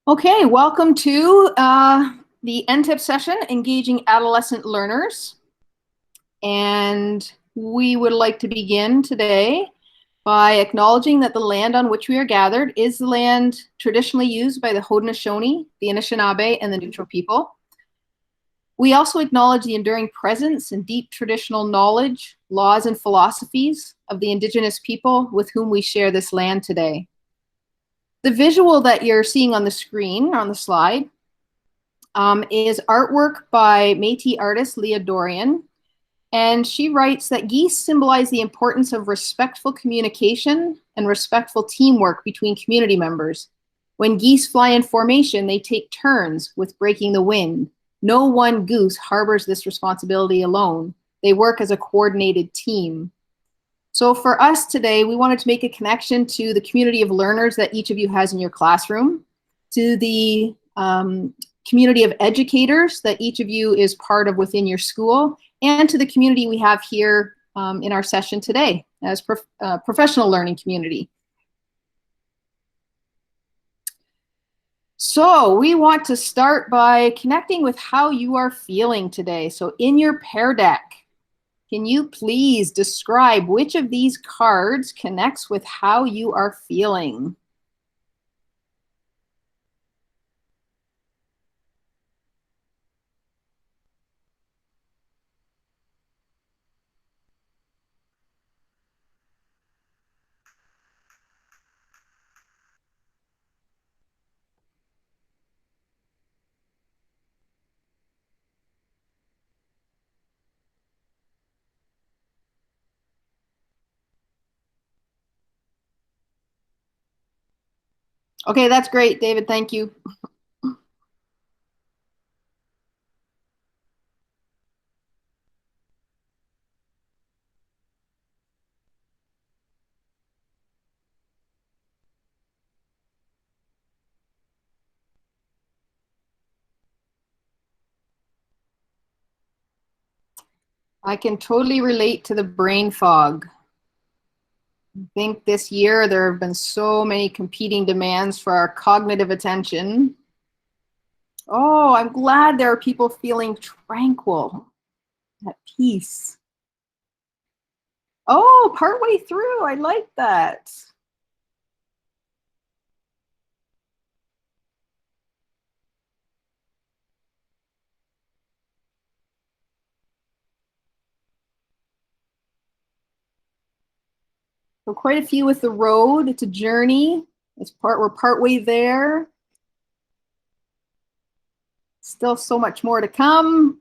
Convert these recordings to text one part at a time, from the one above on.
Okay, welcome to the NTIP session, Engaging Adolescent Learners. And we would like to begin today by acknowledging that the land on which we are gathered is the land traditionally used by the Haudenosaunee, the Anishinaabe, and the Neutral people. We also acknowledge the enduring presence and deep traditional knowledge, laws, and philosophies of the Indigenous people with whom we share this land today. The visual that you're seeing on the screen, on the slide, is artwork by Métis artist Leah Dorian. And she writes that geese symbolize the importance of respectful communication and respectful teamwork between community members. When geese fly in formation, they take turns with breaking the wind. No one goose harbors this responsibility alone. They work as a coordinated team. So for us today, we wanted to make a connection to the community of learners that each of you has in your classroom, to the community of educators that each of you is part of within your school, and to the community we have here in our session today as professional learning community. So we want to start by connecting with how you are feeling today. So in your Pear Deck, can you please describe which of these cards connects with how you are feeling? Okay, that's great, David. Thank you. I can totally relate to the brain fog. I think this year there have been so many competing demands for our cognitive attention. Oh, I'm glad there are people feeling tranquil, at peace. Oh, partway through, I like that. So quite a few with the road. It's a journey. We're partway there. Still so much more to come.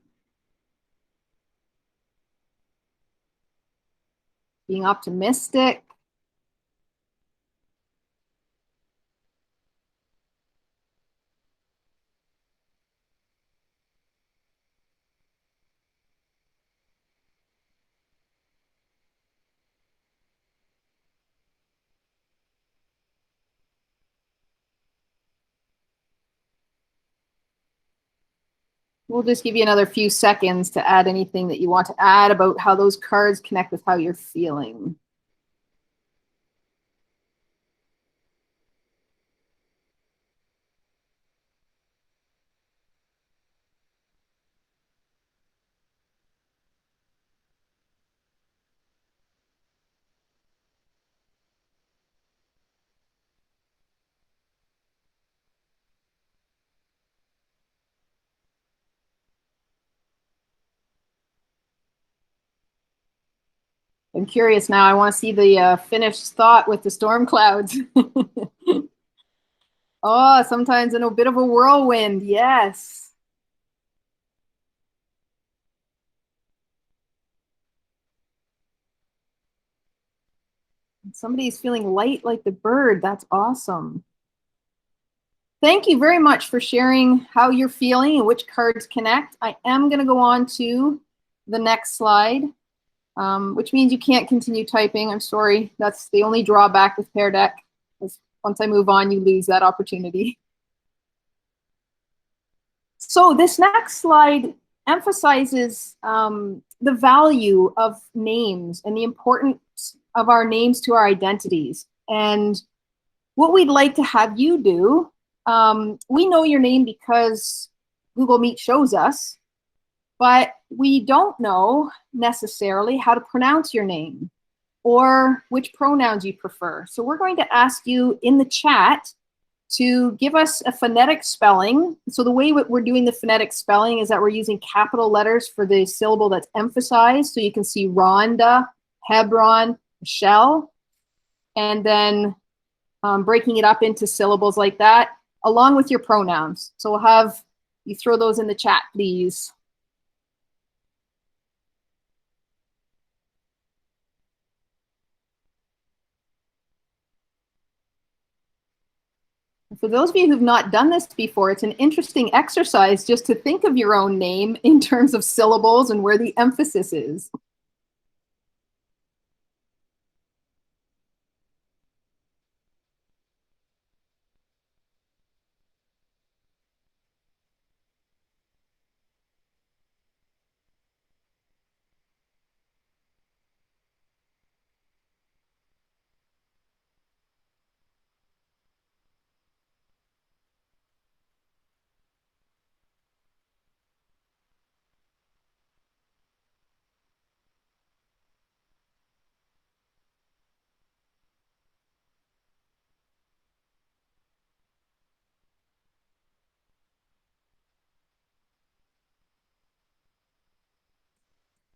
Being optimistic. We'll just give you another few seconds to add anything that you want to add about how those cards connect with how you're feeling. I'm curious now. I want to see the finished thought with the storm clouds. Oh, sometimes in a bit of a whirlwind. Yes. Somebody's feeling light like the bird. That's awesome. Thank you very much for sharing how you're feeling and which cards connect. I am going to go on to the next slide, which means you can't continue typing. I'm sorry. That's the only drawback with Pear Deck. Once I move on, you lose that opportunity. So this next slide emphasizes the value of names and the importance of our names to our identities. And what we'd like to have you do we know your name because Google Meet shows us, but we don't know necessarily how to pronounce your name or which pronouns you prefer. So we're going to ask you in the chat to give us a phonetic spelling. So the way we're doing the phonetic spelling is that we're using capital letters for the syllable that's emphasized. So you can see Rhonda, Hebron, Michelle, and then breaking it up into syllables like that, along with your pronouns. So we'll have you throw those in the chat, please. For those of you who've not done this before, it's an interesting exercise just to think of your own name in terms of syllables and where the emphasis is.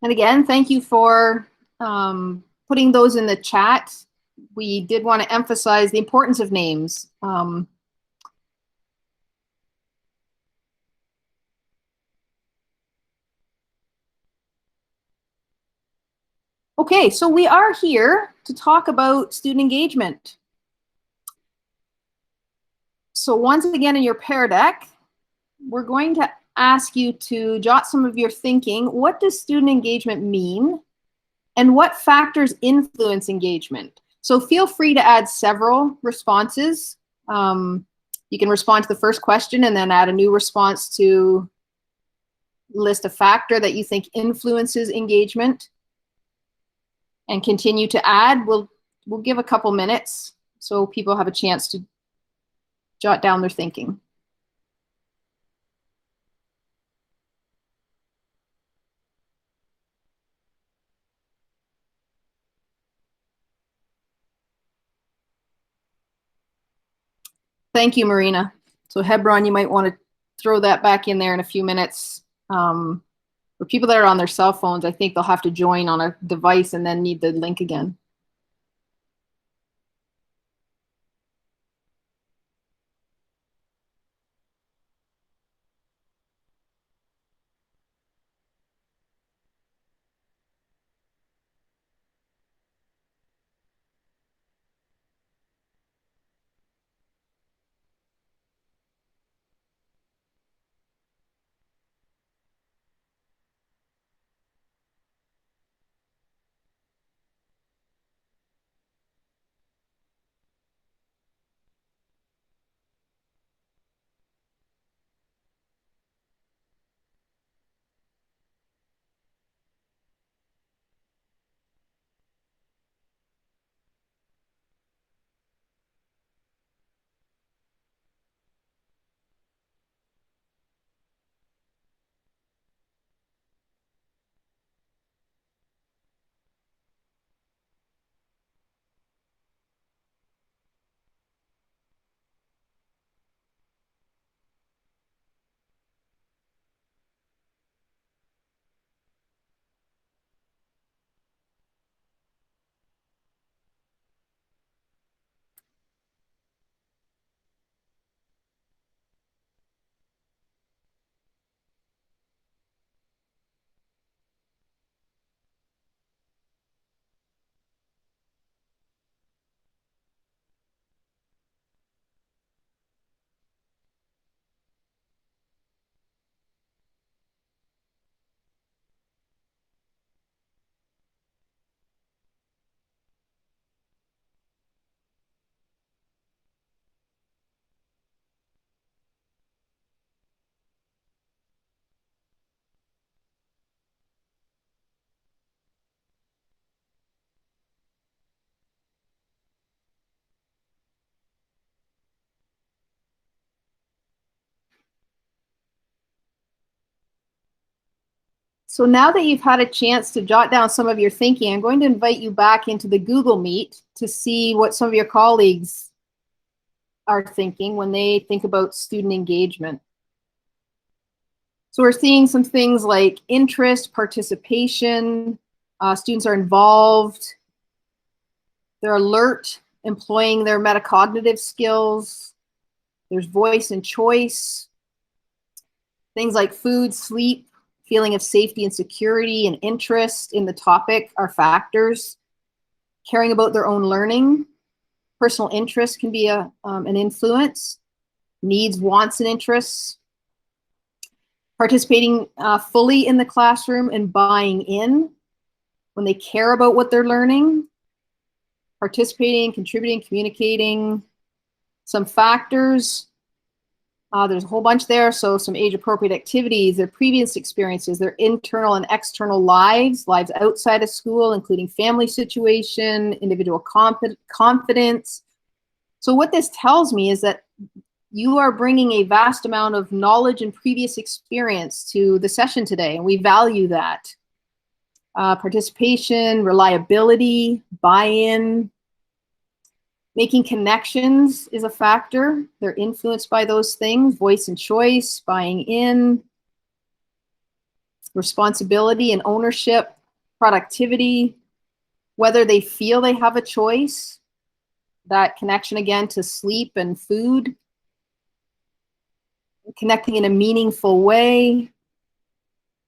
And again, thank you for putting those in the chat. We did want to emphasize the importance of names. Okay, so we are here to talk about student engagement. So once again, in your pear deck, we're going to ask you to jot some of your thinking. What does student engagement mean? And what factors influence engagement? So feel free to add several responses. You can respond to the first question and then add a new response to list a factor that you think influences engagement, and continue to add. We'll give a couple minutes so people have a chance to jot down their thinking. Thank you, Marina. So Hebron, you might want to throw that back in there in a few minutes. For people that are on their cell phones, I think they'll have to join on a device and then need the link again. So now that you've had a chance to jot down some of your thinking, I'm going to invite you back into the Google Meet to see what some of your colleagues are thinking when they think about student engagement. So we're seeing some things like interest, participation, students are involved, they're alert, employing their metacognitive skills, there's voice and choice, things like food, sleep, feeling of safety and security, and interest in the topic are factors. Caring about their own learning, personal interest can be an influence. Needs, wants, and interests. Participating fully in the classroom and buying in when they care about what they're learning. Participating, contributing, communicating. Some factors. There's a whole bunch there. So some age-appropriate activities, their previous experiences, their internal and external lives outside of school, including family situation, individual confidence. So what this tells me is that you are bringing a vast amount of knowledge and previous experience to the session today, and we value that. Participation, reliability, buy-in. Making connections is a factor. They're influenced by those things, voice and choice, buying in, responsibility and ownership, productivity, whether they feel they have a choice, that connection again to sleep and food, connecting in a meaningful way,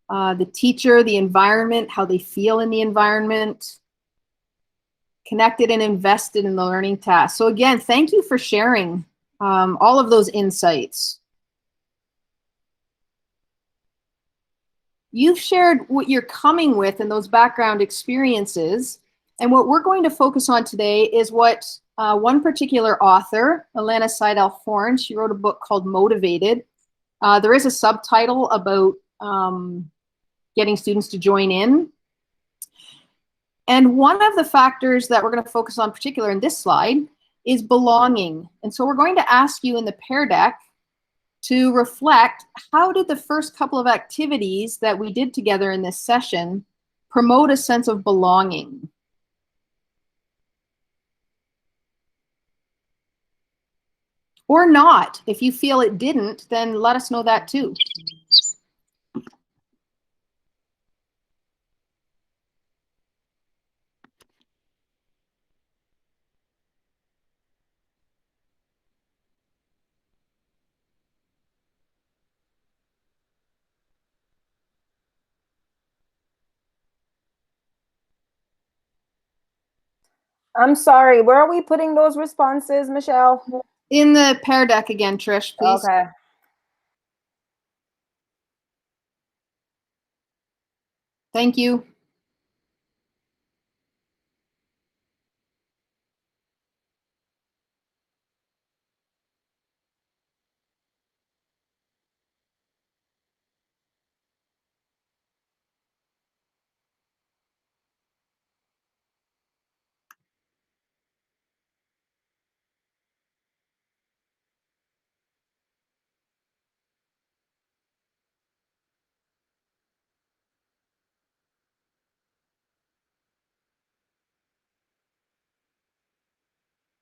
the teacher, the environment, how they feel in the environment, connected and invested in the learning task. So again, thank you for sharing all of those insights. You've shared what you're coming with and those background experiences. And what we're going to focus on today is what one particular author, Elena Seidel-Horn, she wrote a book called Motivated. There is a subtitle about getting students to join in. And one of the factors that we're going to focus on particular in this slide is belonging. And so we're going to ask you in the pair deck to reflect, how did the first couple of activities that we did together in this session promote a sense of belonging? Or not. If you feel it didn't, then let us know that too. I'm sorry, where are we putting those responses, Michelle? In the pair deck again, Trish, please. Okay. Thank you.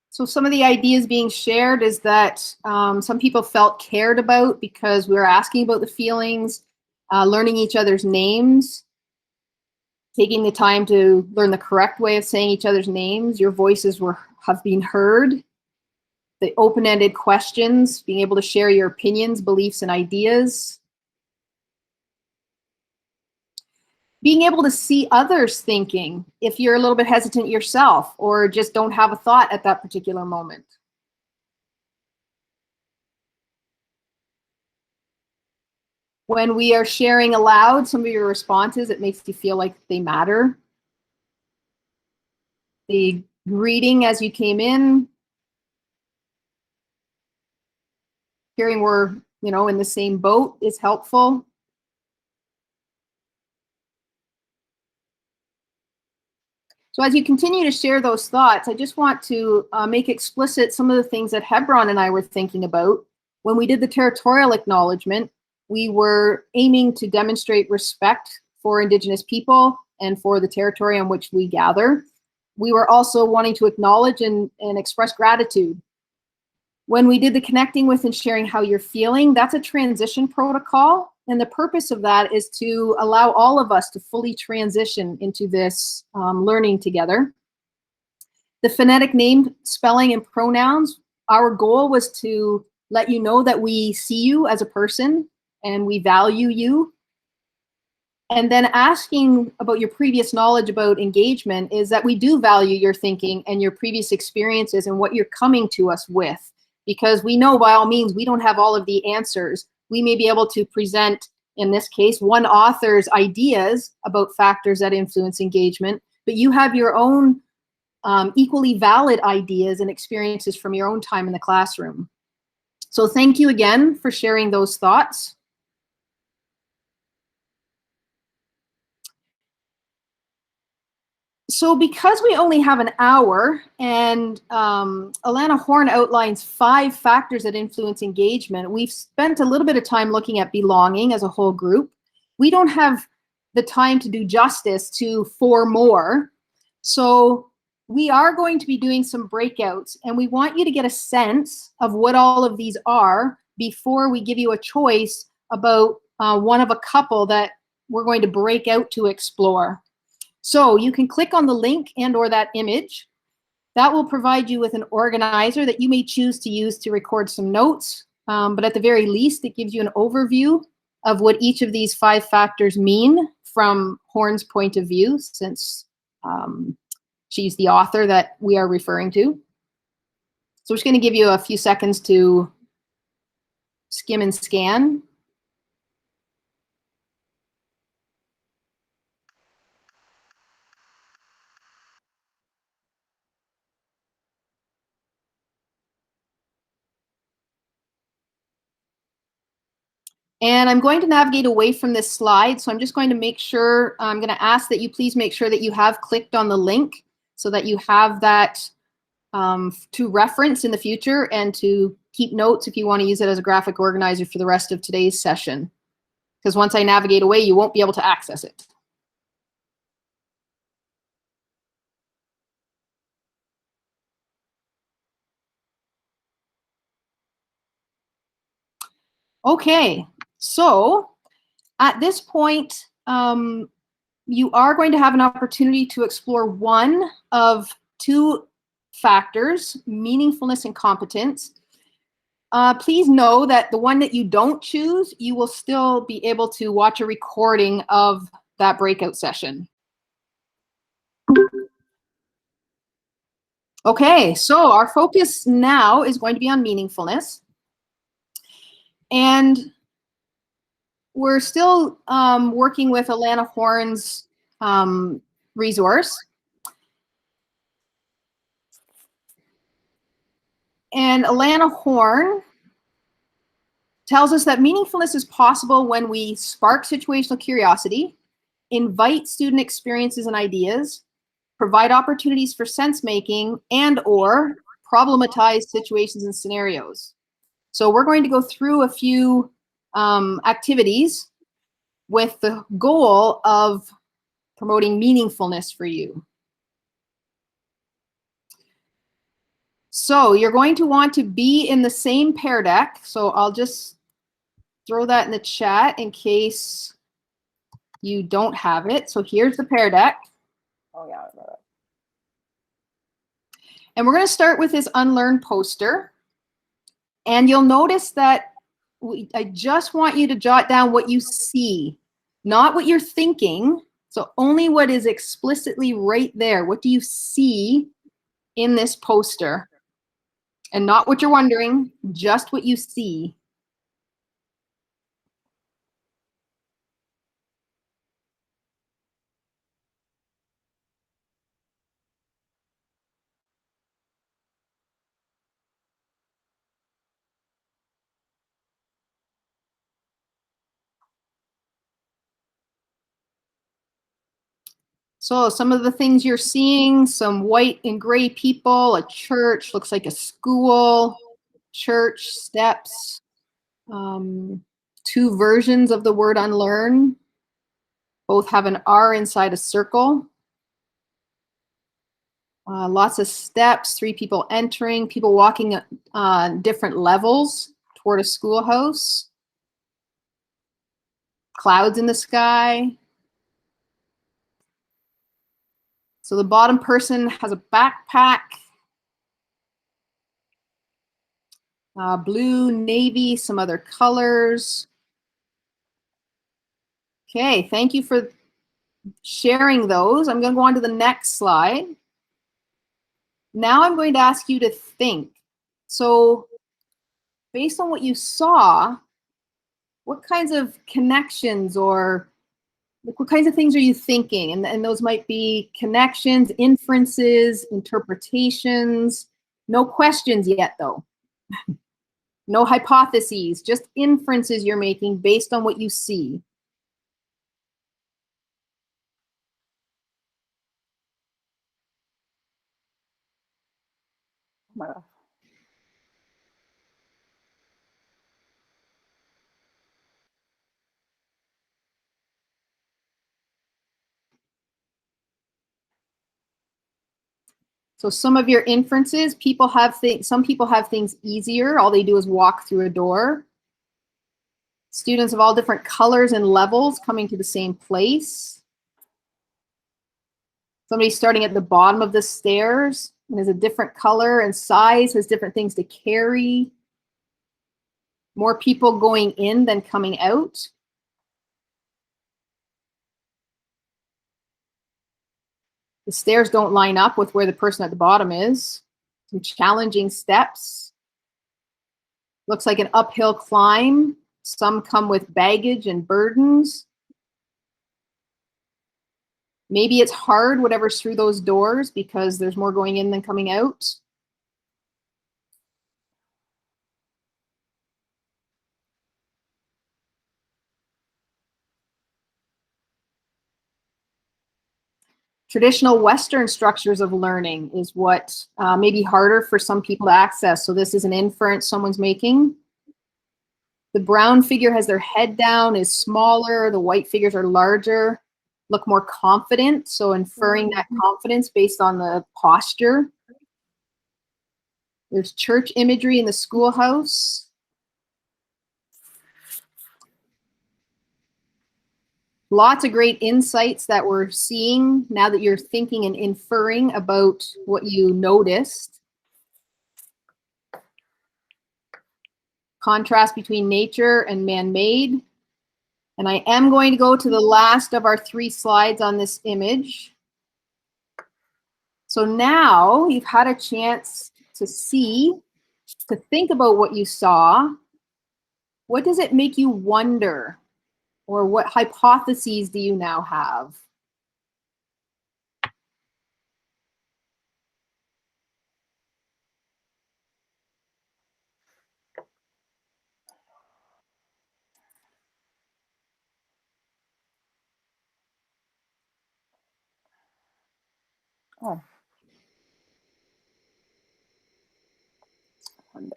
So some of the ideas being shared is that some people felt cared about because we were asking about the feelings, learning each other's names, taking the time to learn the correct way of saying each other's names. Your voices have been heard. The open-ended questions, being able to share your opinions, beliefs, and ideas. Being able to see others thinking if you're a little bit hesitant yourself or just don't have a thought at that particular moment. When we are sharing aloud some of your responses, it makes you feel like they matter. The greeting as you came in, hearing we're, in the same boat is helpful. So as you continue to share those thoughts, I just want to make explicit some of the things that Hebron and I were thinking about. When we did the Territorial Acknowledgement, we were aiming to demonstrate respect for Indigenous people and for the territory on which we gather. We were also wanting to acknowledge and express gratitude. When we did the connecting with and sharing how you're feeling, that's a transition protocol. And the purpose of that is to allow all of us to fully transition into this learning together. The phonetic name, spelling, and pronouns, our goal was to let you know that we see you as a person and we value you. And then asking about your previous knowledge about engagement is that we do value your thinking and your previous experiences and what you're coming to us with. Because we know by all means we don't have all of the answers. We may be able to present, in this case, one author's ideas about factors that influence engagement, but you have your own equally valid ideas and experiences from your own time in the classroom. So thank you again for sharing those thoughts. So because we only have an hour and Alana Horn outlines 5 factors that influence engagement, we've spent a little bit of time looking at belonging as a whole group. We don't have the time to do justice to 4 more. So we are going to be doing some breakouts, and we want you to get a sense of what all of these are before we give you a choice about one of a couple that we're going to break out to explore. So you can click on the link and or that image. That will provide you with an organizer that you may choose to use to record some notes. But at the very least, it gives you an overview of what each of these 5 factors mean from Horn's point of view, since she's the author that we are referring to. So I'm just going to give you a few seconds to skim and scan. And I'm going to navigate away from this slide. So I'm just going to make sure, I'm going to ask that you please make sure that you have clicked on the link so that you have that to reference in the future and to keep notes if you want to use it as a graphic organizer for the rest of today's session. Because once I navigate away, you won't be able to access it. Okay, so at this point, you are going to have an opportunity to explore one of 2 factors, meaningfulness and competence. Please know that the one that you don't choose, you will still be able to watch a recording of that breakout session. Okay, so our focus now is going to be on meaningfulness. And we're still working with Alana Horn's resource. And Alana Horn tells us that meaningfulness is possible when we spark situational curiosity, invite student experiences and ideas, provide opportunities for sense making, and or problematize situations and scenarios. So we're going to go through a few activities with the goal of promoting meaningfulness for you. So you're going to want to be in the same pair deck. So I'll just throw that in the chat in case you don't have it. So here's the pair deck. Oh, yeah. And we're going to start with this unlearned poster. And you'll notice that I just want you to jot down what you see, not what you're thinking. So only what is explicitly right there. What do you see in this poster? And not what you're wondering, just what you see. So some of the things you're seeing, some white and gray people, a church, looks like a school, church, steps, 2 versions of the word unlearn. Both have an R inside a circle. Lots of steps, 3 people entering, people walking different levels toward a schoolhouse. Clouds in the sky. So the bottom person has a backpack. Blue, navy, some other colors. Okay, thank you for sharing those. I'm going to go on to the next slide. Now I'm going to ask you to think. So based on what you saw, what kinds of connections or what kinds of things are you thinking? And those might be connections, inferences, interpretations. No questions yet, though. No hypotheses, just inferences you're making based on what you see. So some of your inferences, some people have things easier. All they do is walk through a door. Students of all different colors and levels coming to the same place. Somebody starting at the bottom of the stairs and is a different color and size, has different things to carry. More people going in than coming out. The stairs don't line up with where the person at the bottom is. Some challenging steps. Looks like an uphill climb. Some come with baggage and burdens. Maybe it's hard, whatever's through those doors, because there's more going in than coming out. Traditional Western structures of learning is what may be harder for some people to access. So this is an inference someone's making. The brown figure has their head down, is smaller. The white figures are larger, look more confident. So inferring that confidence based on the posture. There's church imagery in the schoolhouse. Lots of great insights that we're seeing now that you're thinking and inferring about what you noticed. Contrast between nature and man-made. And I am going to go to the last of our 3 slides on this image. So now you've had a chance to see, to think about what you saw. What does it make you wonder? Or what hypotheses do you now have? Oh. Wonder.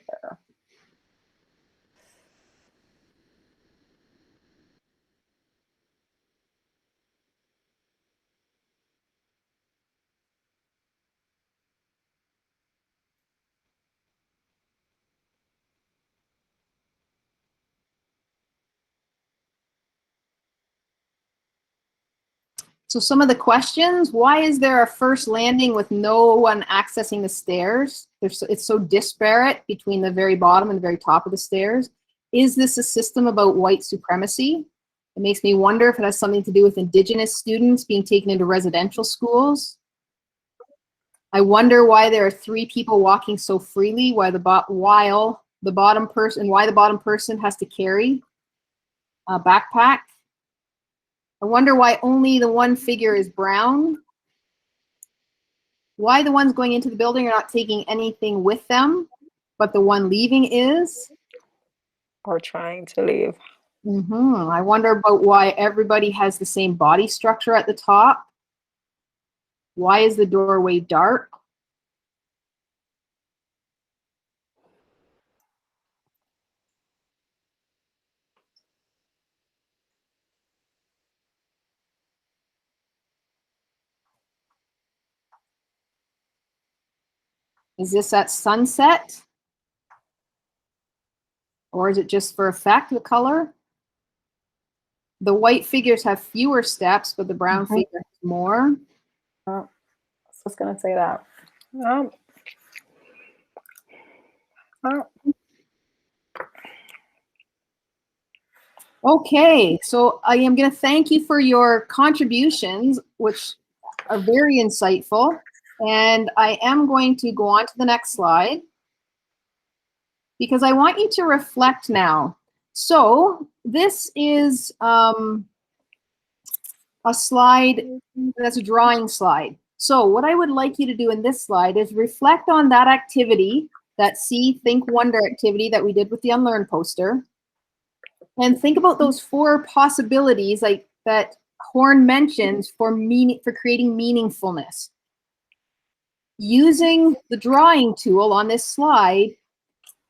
So some of the questions: why is there a first landing with no one accessing the stairs? It's so disparate between the very bottom and the very top of the stairs. Is this a system about white supremacy? It makes me wonder if it has something to do with Indigenous students being taken into residential schools. I wonder why there are 3 people walking so freely, why the bottom person has to carry a backpack. I wonder why only the one figure is brown. Why the ones going into the building are not taking anything with them, but the one leaving is. Or trying to leave. I wonder about why everybody has the same body structure at the top. Why is the doorway dark? Is this at sunset? Or is it just for effect, the color? The white figures have fewer steps, but the brown figure has more. I was just going to say that. Okay, so I am going to thank you for your contributions, which are very insightful. And I am going to go on to the next slide because I want you to reflect now. So this is a slide that's a drawing slide. So what I would like you to do in this slide is reflect on that activity, that See, Think, Wonder activity that we did with the Unlearn poster. And think about those 4 possibilities like that Horn mentions for creating meaningfulness. Using the drawing tool on this slide,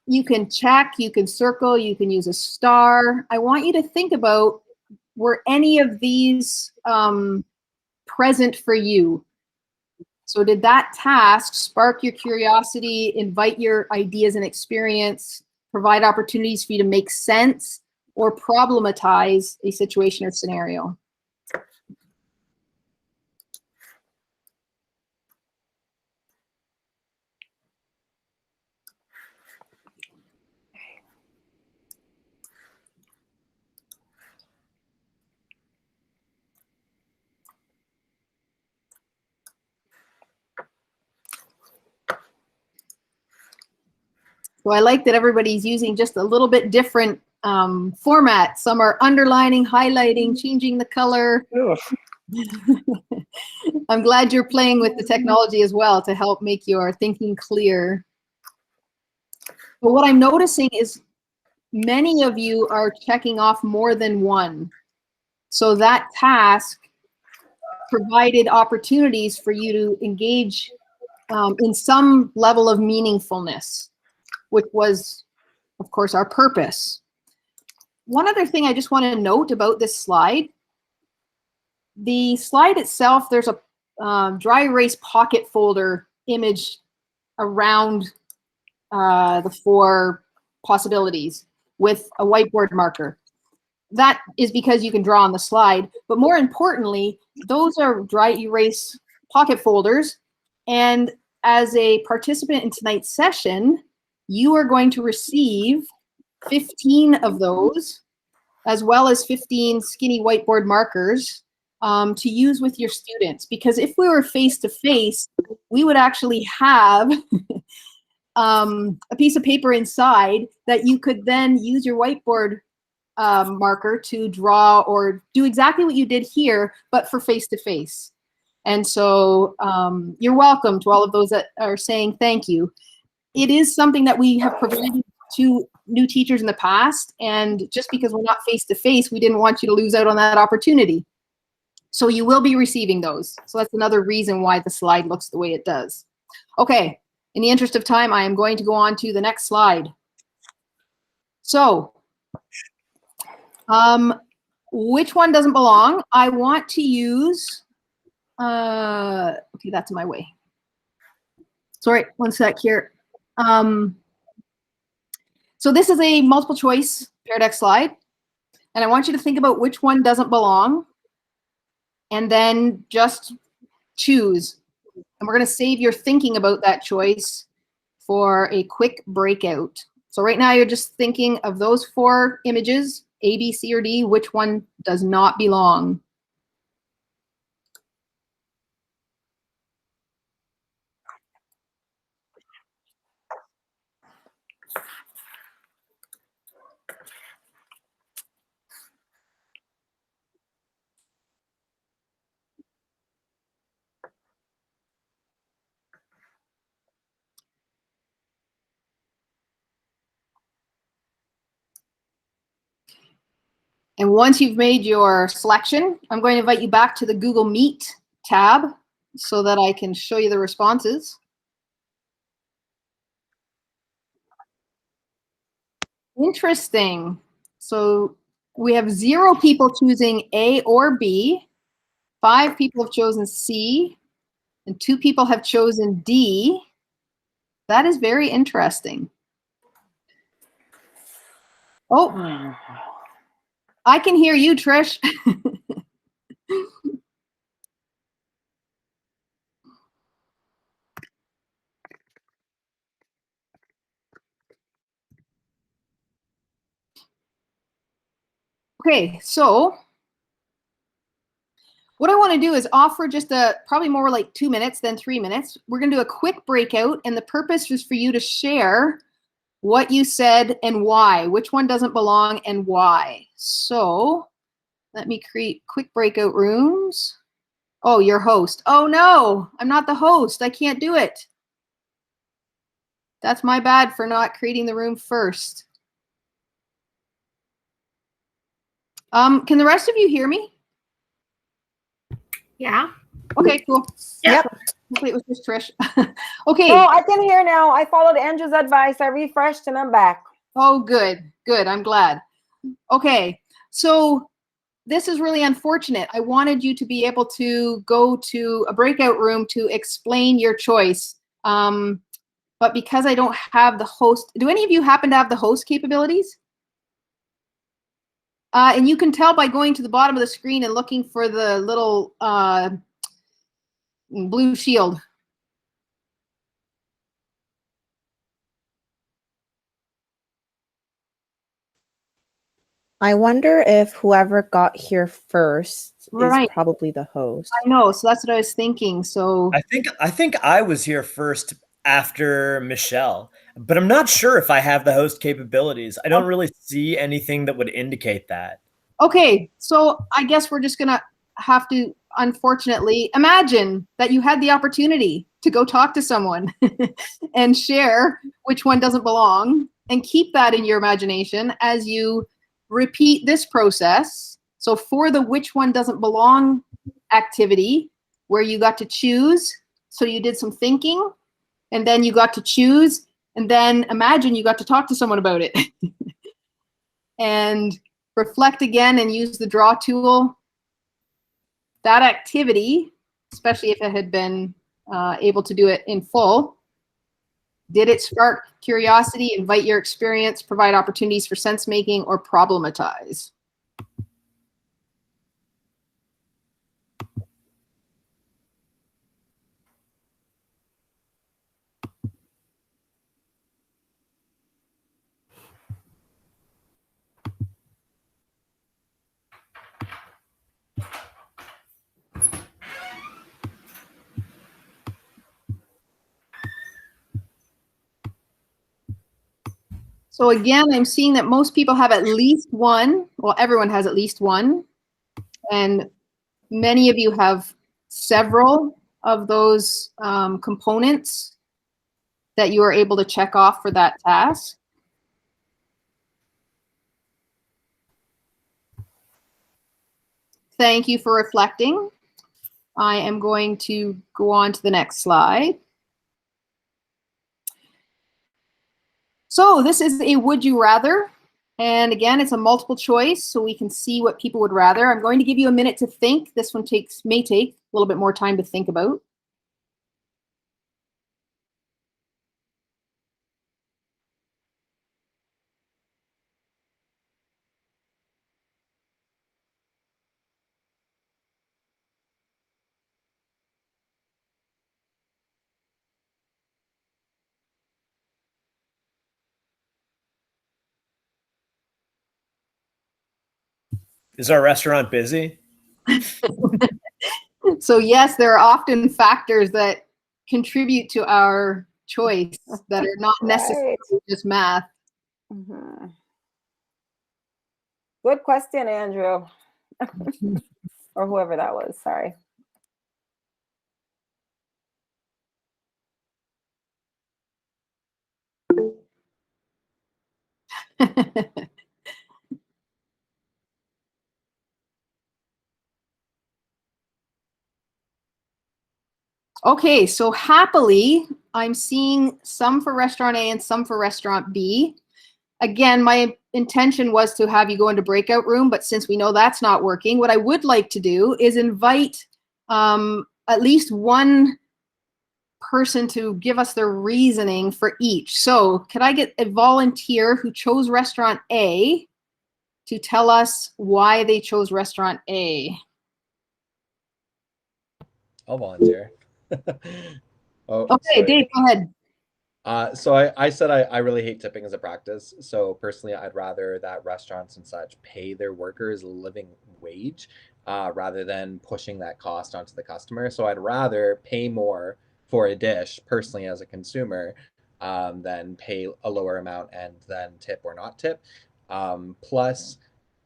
you can check, you can circle, you can use a star. I want you to think about, were any of these present for you? So did that task spark your curiosity, invite your ideas and experience, provide opportunities for you to make sense or problematize a situation or scenario? So I like that everybody's using just a little bit different format. Some are underlining, highlighting, changing the color. I'm glad you're playing with the technology as well to help make your thinking clear. But what I'm noticing is many of you are checking off more than one. So that task provided opportunities for you to engage in some level of meaningfulness, which was, of course, our purpose. One other thing I just want to note about this slide, the slide itself, there's a dry erase pocket folder image around the 4 possibilities with a whiteboard marker. That is because you can draw on the slide, but more importantly, those are dry erase pocket folders. And as a participant in tonight's session, you are going to receive 15 of those, as well as 15 skinny whiteboard markers to use with your students. Because if we were face-to-face, we would actually have a piece of paper inside that you could then use your whiteboard marker to draw or do exactly what you did here, but for face-to-face. And so you're welcome to all of those that are saying thank you. It is something that we have provided to new teachers in the past, and just because we're not face-to-face, we didn't want you to lose out on that opportunity. So you will be receiving those. So that's another reason why the slide looks the way it does. Okay, in the interest of time, I am going to go on to the next slide. So, which one doesn't belong? I want to use, okay, that's in my way. Sorry, one sec here. So this is a multiple choice Pear Deck slide, and I want you to think about which one doesn't belong, and then just choose. And we're going to save your thinking about that choice for a quick breakout. So right now you're just thinking of those 4 images, A, B, C, or D, which one does not belong. And once you've made your selection, I'm going to invite you back to the Google Meet tab so that I can show you the responses. Interesting. So we have 0 people choosing A or B, 5 people have chosen C, and 2 people have chosen D. That is very interesting. Oh, I can hear you, Trish. Okay, so what I want to do is offer just probably more like 2 minutes than 3 minutes. We're going to do a quick breakout, and the purpose is for you to share what you said and why, which one doesn't belong and why. So let me create quick breakout rooms. Oh, your host. Oh no, I'm not the host. I can't do it. That's my bad for not creating the room first. Can the rest of you hear me? Yeah. Okay, cool. Yep. Hopefully it was just Trish. Okay. Oh, I can hear now. I followed Andrew's advice. I refreshed and I'm back. Oh, good. Good. I'm glad. Okay. So this is really unfortunate. I wanted you to be able to go to a breakout room to explain your choice. But because I don't have the host, do any of you happen to have the host capabilities? And you can tell by going to the bottom of the screen and looking for the little blue shield. I wonder if whoever got here first Right. is probably the host. I know, so that's what I was thinking. So I think I was here first after Michelle, but I'm not sure if I have the host capabilities. I don't really see anything that would indicate that. okay, so I guess we're just gonna have to, unfortunately, imagine that you had the opportunity to go talk to someone and share which one doesn't belong, and keep that in your imagination as you repeat this process. So for the which one doesn't belong activity, where you got to choose, so you did some thinking, and then you got to choose, and then imagine you got to talk to someone about it. And reflect again and use the draw tool. That activity, especially if it had been able to do it in full, did it spark curiosity, invite your experience, provide opportunities for sense making, or problematize? So again, I'm seeing that most people have at least one. Well, everyone has at least one. And many of you have several of those components that you are able to check off for that task. Thank you for reflecting. I am going to go on to the next slide. So this is a would you rather. And again, it's a multiple choice, so we can see what people would rather. I'm going to give you a minute to think. This one may take a little bit more time to think about. Is our restaurant busy? So yes, there are often factors that contribute to our choice that are not necessarily just math. Mm-hmm. Good question, Andrew. Or whoever that was, sorry. Okay, so happily, I'm seeing some for restaurant A and some for restaurant B. Again, my intention was to have you go into breakout room, but since we know that's not working, what I would like to do is invite at least one person to give us their reasoning for each. So could I get a volunteer who chose restaurant A to tell us why they chose restaurant A? I'll volunteer. Oh, Okay, sorry. Dave, go ahead. So I said I really hate tipping as a practice. So personally, I'd rather that restaurants and such pay their workers a living wage rather than pushing that cost onto the customer. So I'd rather pay more for a dish personally as a consumer than pay a lower amount and then tip or not tip. Plus,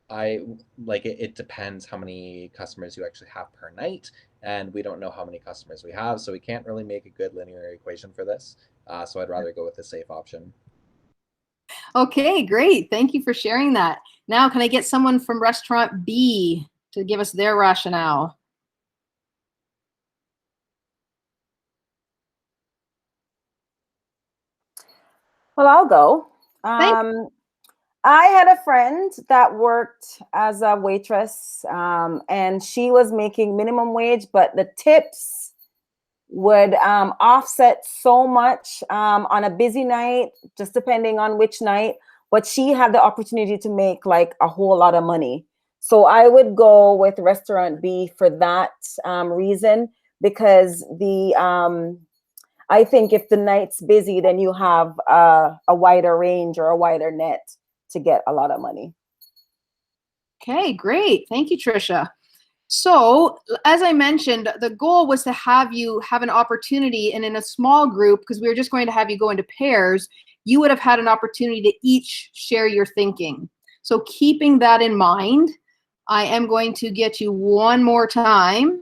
it depends how many customers you actually have per night, and we don't know how many customers we have, so we can't really make a good linear equation for this. So I'd rather go with the safe option. Okay, great. Thank you for sharing that. Now, can I get someone from restaurant B to give us their rationale? Well, I'll go. Thank I had a friend that worked as a waitress, and she was making minimum wage, but the tips would offset so much on a busy night, just depending on which night. But she had the opportunity to make like a whole lot of money. So I would go with restaurant B for that reason, because I think if the night's busy, then you have a wider range or a wider net to get a lot of money. Okay, great. Thank you, Tricia. So, as I mentioned, the goal was to have you have an opportunity, and in a small group, because we were just going to have you go into pairs, you would have had an opportunity to each share your thinking. So keeping that in mind, I am going to get you one more time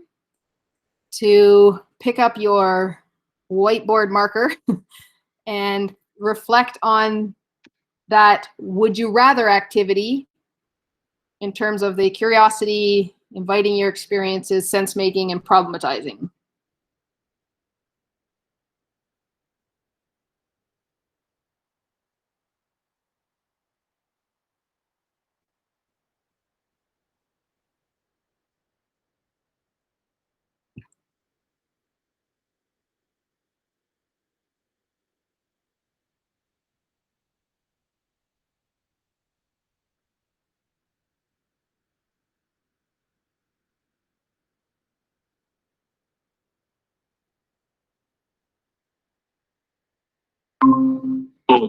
to pick up your whiteboard marker and reflect on that would you rather activity in terms of the curiosity, inviting your experiences, sense making, and problematizing.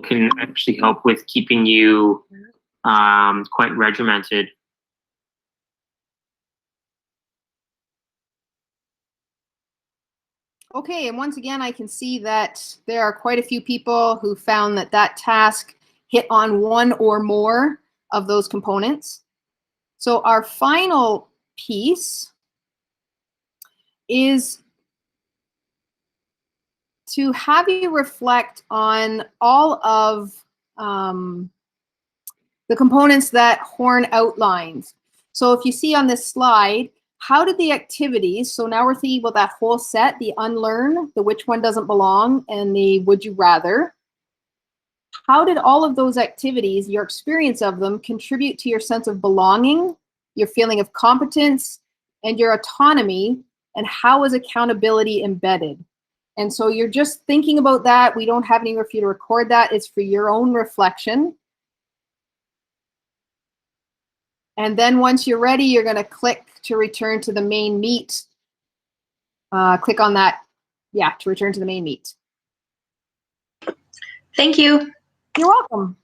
Can actually help with keeping you quite regimented. Okay, and once again, I can see that there are quite a few people who found that that task hit on one or more of those components. So our final piece is to have you reflect on all of the components that Horn outlines. So if you see on this slide, how did the activities, so now we're thinking about that whole set, the unlearn, the which one doesn't belong, and the would you rather. How did all of those activities, your experience of them, contribute to your sense of belonging, your feeling of competence, and your autonomy, and how is accountability embedded? And so you're just thinking about that. We don't have anywhere for you to record that. It's for your own reflection. And then once you're ready, you're going to click to return to the main meet. Click on that, yeah, to return to the main meet. Thank you. You're welcome.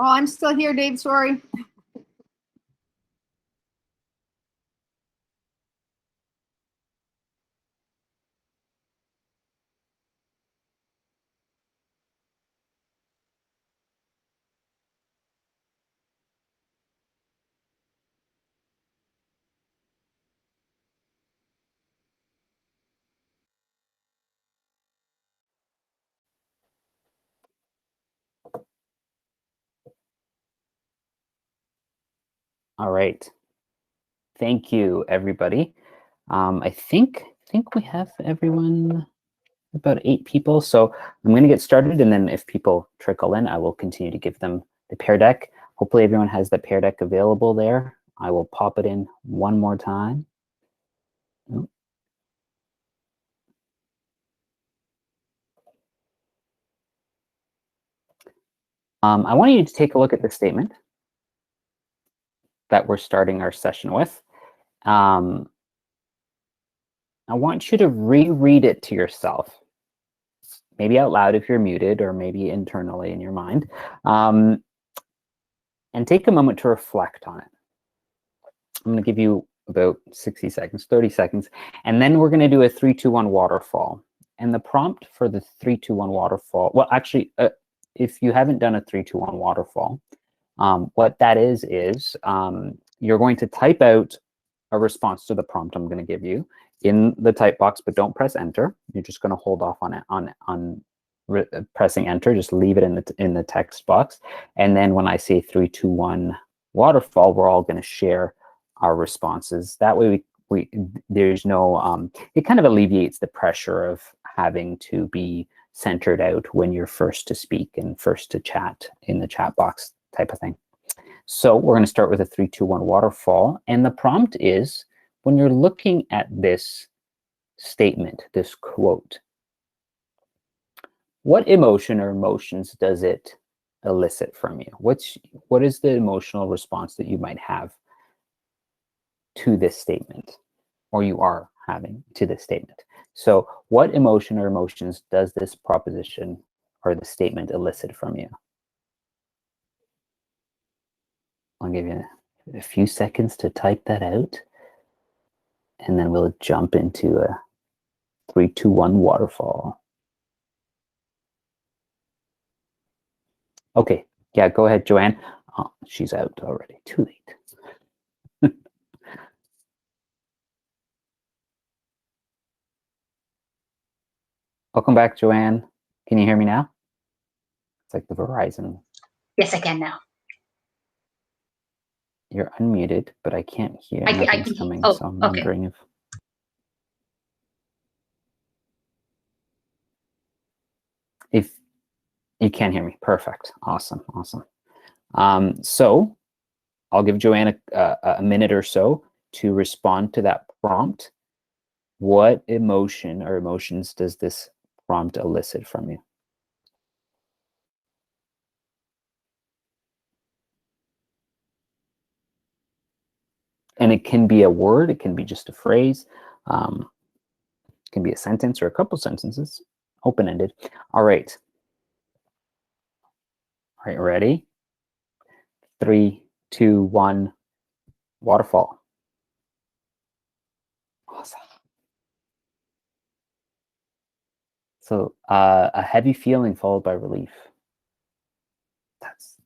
Oh, I'm still here, Dave, sorry. All right. Thank you, everybody. I think we have everyone, about 8 people. So I'm going to get started, and then if people trickle in, I will continue to give them the pair deck. Hopefully everyone has the Pear Deck available there. I will pop it in one more time. Oh. I want you to take a look at the statement that we're starting our session with. I want you to reread it to yourself, maybe out loud if you're muted, or maybe internally in your mind, and take a moment to reflect on it. I'm going to give you about 60 seconds, 30 seconds, and then we're going to do a 3-2-1 waterfall. And the prompt for the 3-2-1 waterfall, well, actually, if you haven't done a 3-2-1 waterfall, what that is you're going to type out a response to the prompt I'm going to give you in the type box, but don't press enter. You're just going to hold off on it on pressing enter. Just leave it in the text box. And then when I say 3-2-1 waterfall, we're all going to share our responses. That way there's no it kind of alleviates the pressure of having to be centered out when you're first to speak and first to chat in the chat box type of thing. So we're going to start with a 3-2-1 waterfall. And the prompt is, when you're looking at this statement, this quote, what emotion or emotions does it elicit from you? What is the emotional response that you might have to this statement, or you are having to this statement? So what emotion or emotions does this proposition or the statement elicit from you? I'll give you a few seconds to type that out, and then we'll jump into a 3-2-1 waterfall. Okay, yeah, go ahead, Joanne. Oh, she's out already, too late. Welcome back, Joanne. Can you hear me now? It's like the Verizon. Yes, I can now. You're unmuted, but I can't hear. I can Nothing's hear. coming, Oh, so I'm okay. wondering if you can hear me. Perfect. Awesome. So I'll give Joanne a minute or so to respond to that prompt. What emotion or emotions does this prompt elicit from you? And it can be a word, it can be just a phrase, it can be a sentence or a couple sentences, open-ended. All right. All right, ready? 3, 2, 1, waterfall. Awesome. So a heavy feeling followed by relief.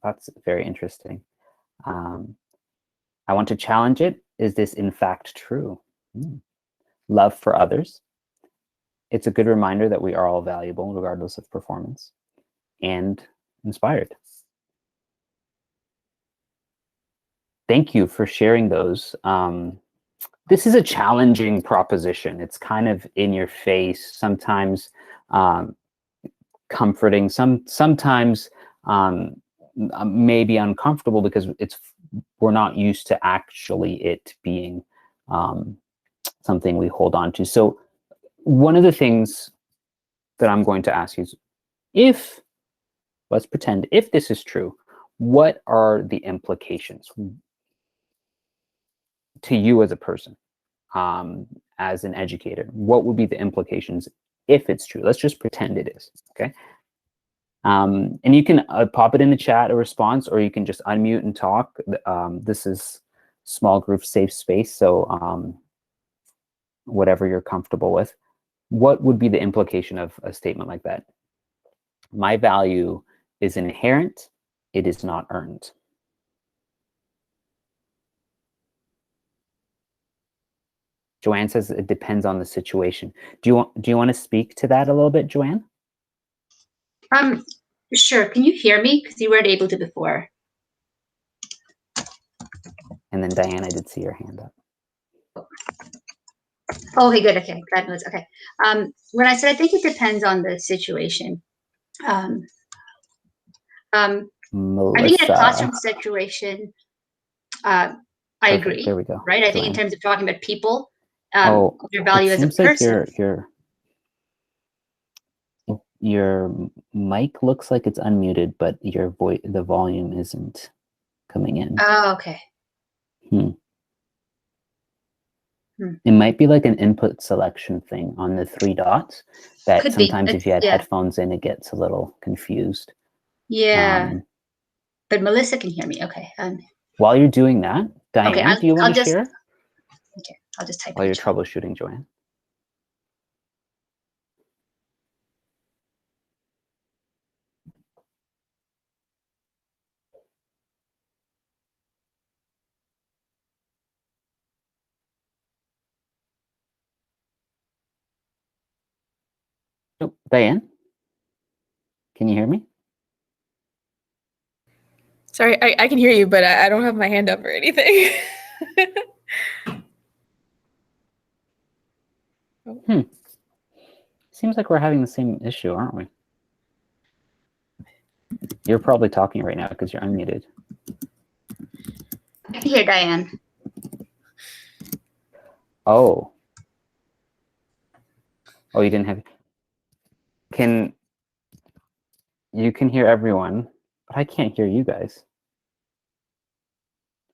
That's very interesting. I want to challenge it. Is this in fact true? Love for others. It's a good reminder that we are all valuable regardless of performance. And inspired. Thank you for sharing those. This is a challenging proposition. It's kind of in your face, sometimes comforting, sometimes maybe uncomfortable because we're not used to actually it being something we hold on to. So one of the things that I'm going to ask you is, let's pretend if this is true, what are the implications to you as a person, as an educator? What would be the implications if it's true? Let's just pretend it is, okay? And you can pop it in the chat, a response, or you can just unmute and talk. This is small group safe space, so whatever you're comfortable with. What would be the implication of a statement like that? My value is inherent, it is not earned. Joanne says it depends on the situation. Do you want to speak to that a little bit, Joanne? Sure. Can you hear me? Because you weren't able to before. And then Diane, I did see your hand up. Oh, okay, good. Okay, glad news. Okay. When I said I think it depends on the situation, I think in a Melissa. classroom situation, I Perfect. agree. There we go. Right? I think in Joanne. terms of talking about people, Oh, your value it as a seems like person. your mic looks like it's unmuted, but your voice, the volume isn't coming in. Oh, okay. It might be like an input selection thing on the 3 dots that Could be. sometimes if you had Yeah. headphones in, it gets a little confused. Yeah. But Melissa can hear me. Okay. While you're doing that, Diane, Okay, do you want to just share okay. I'll just type while in you're chat. troubleshooting, Joanne? Oh, Diane, can you hear me? Sorry, I can hear you, but I don't have my hand up or anything. Seems like we're having the same issue, aren't we? You're probably talking right now because you're unmuted. I can hear Diane. Oh, you didn't have. You can hear everyone, but I can't hear you guys.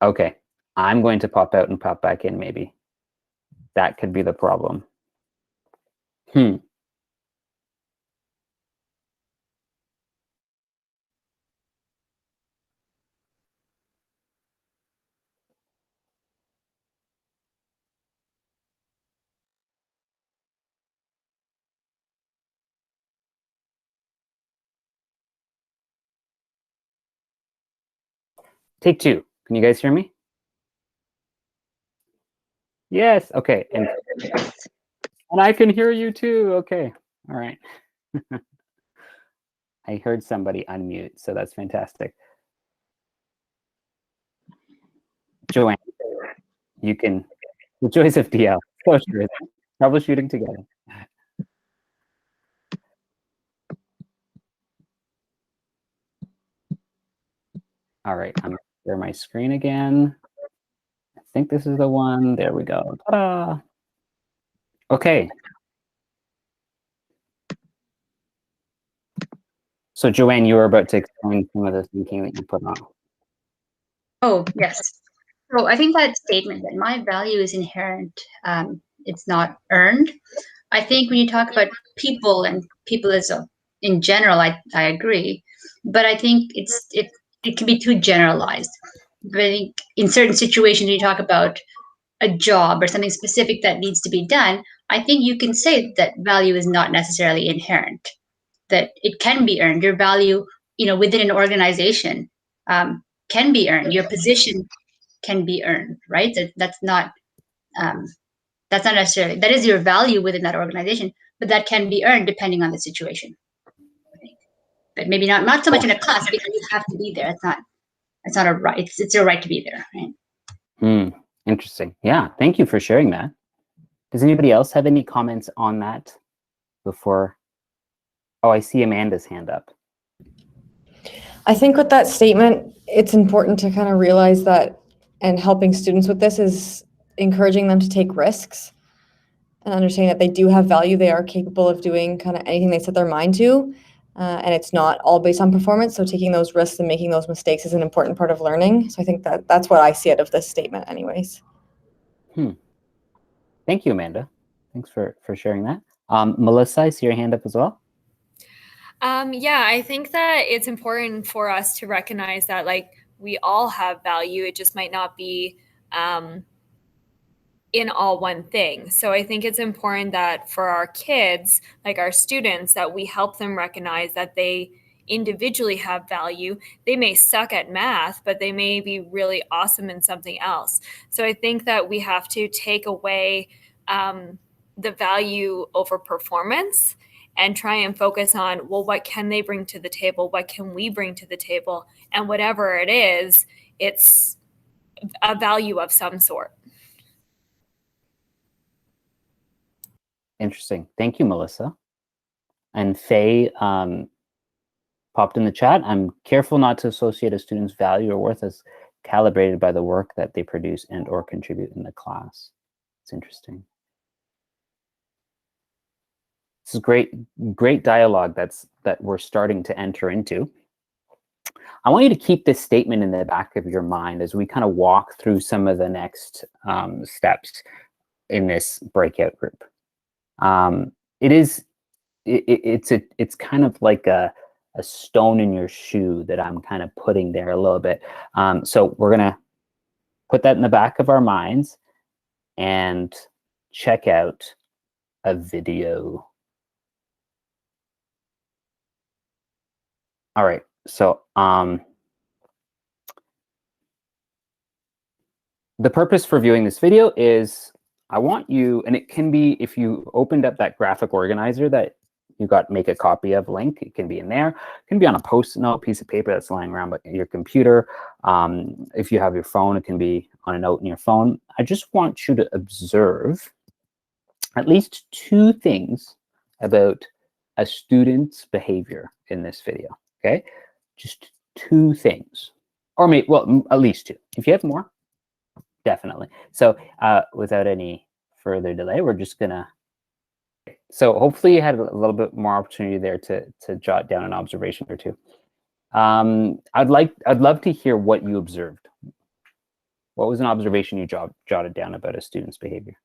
Okay, I'm going to pop out and pop back in. Maybe that could be the problem. Take 2. Can you guys hear me? Yes. Okay. And I can hear you too. Okay. All right. I heard somebody unmute, so that's fantastic. Joanne, you can, the joys of DL. So sure. Troubleshooting together. All right. I'm going to share my screen again. I think this is the one. There we go. Ta-da! Okay. So Joanne, you were about to explain some of the thinking that you put on. Oh, yes. So I think that statement that my value is inherent, it's not earned. I think when you talk about people and people as in general, I agree. But I think it can be too generalized. But I think in certain situations, you talk about a job or something specific that needs to be done, I think you can say that value is not necessarily inherent, that it can be earned. Your value, within an organization, can be earned. Your position can be earned, right? That's not necessarily, that is your value within that organization, but that can be earned depending on the situation. But maybe not so much in a class because you have to be there. It's not a right. It's your right to be there, right? Interesting. Yeah. Thank you for sharing that. Does anybody else have any comments on that before? Oh, I see Amanda's hand up. I think with that statement, it's important to kind of realize that, and helping students with this is encouraging them to take risks and understanding that they do have value. They are capable of doing kind of anything they set their mind to. And it's not all based on performance. So taking those risks and making those mistakes is an important part of learning. So I think that's what I see out of this statement anyways. Thank you, Amanda. Thanks for sharing that. Melissa, I see your hand up as well. Yeah, I think that it's important for us to recognize that we all have value. It just might not be in all one thing. So I think it's important that for our kids, like our students, that we help them recognize that they individually have value. They may suck at math, but they may be really awesome in something else. So I think that we have to take away the value over performance and try and focus on, well, what can they bring to the table? What can we bring to the table? And whatever it is, it's a value of some sort. Interesting. Thank you, Melissa. And Faye popped in the chat. I'm careful not to associate a student's value or worth as calibrated by the work that they produce and or contribute in the class. It's interesting. This is great dialogue that we're starting to enter into. I want you to keep this statement in the back of your mind as we kind of walk through some of the next steps in this breakout group. It's kind of like a stone in your shoe that I'm kind of putting there a little bit. So we're gonna put that in the back of our minds and check out a video. All right, so the purpose for viewing this video is I want you, and it can be if you opened up that graphic organizer that you got make a copy of link, it can be in there. It can be on a Post-it note, piece of paper that's lying around by your computer. If you have your phone, it can be on a note in your phone. I just want you to observe at least 2 things about a student's behavior in this video, okay? Just 2 things, or maybe, well, at least 2. If you have more, definitely. So without any further delay, we're just gonna, so hopefully you had a little bit more opportunity there to jot down an observation or 2. I'd love to hear what you observed. What was an observation you jotted down about a student's behavior?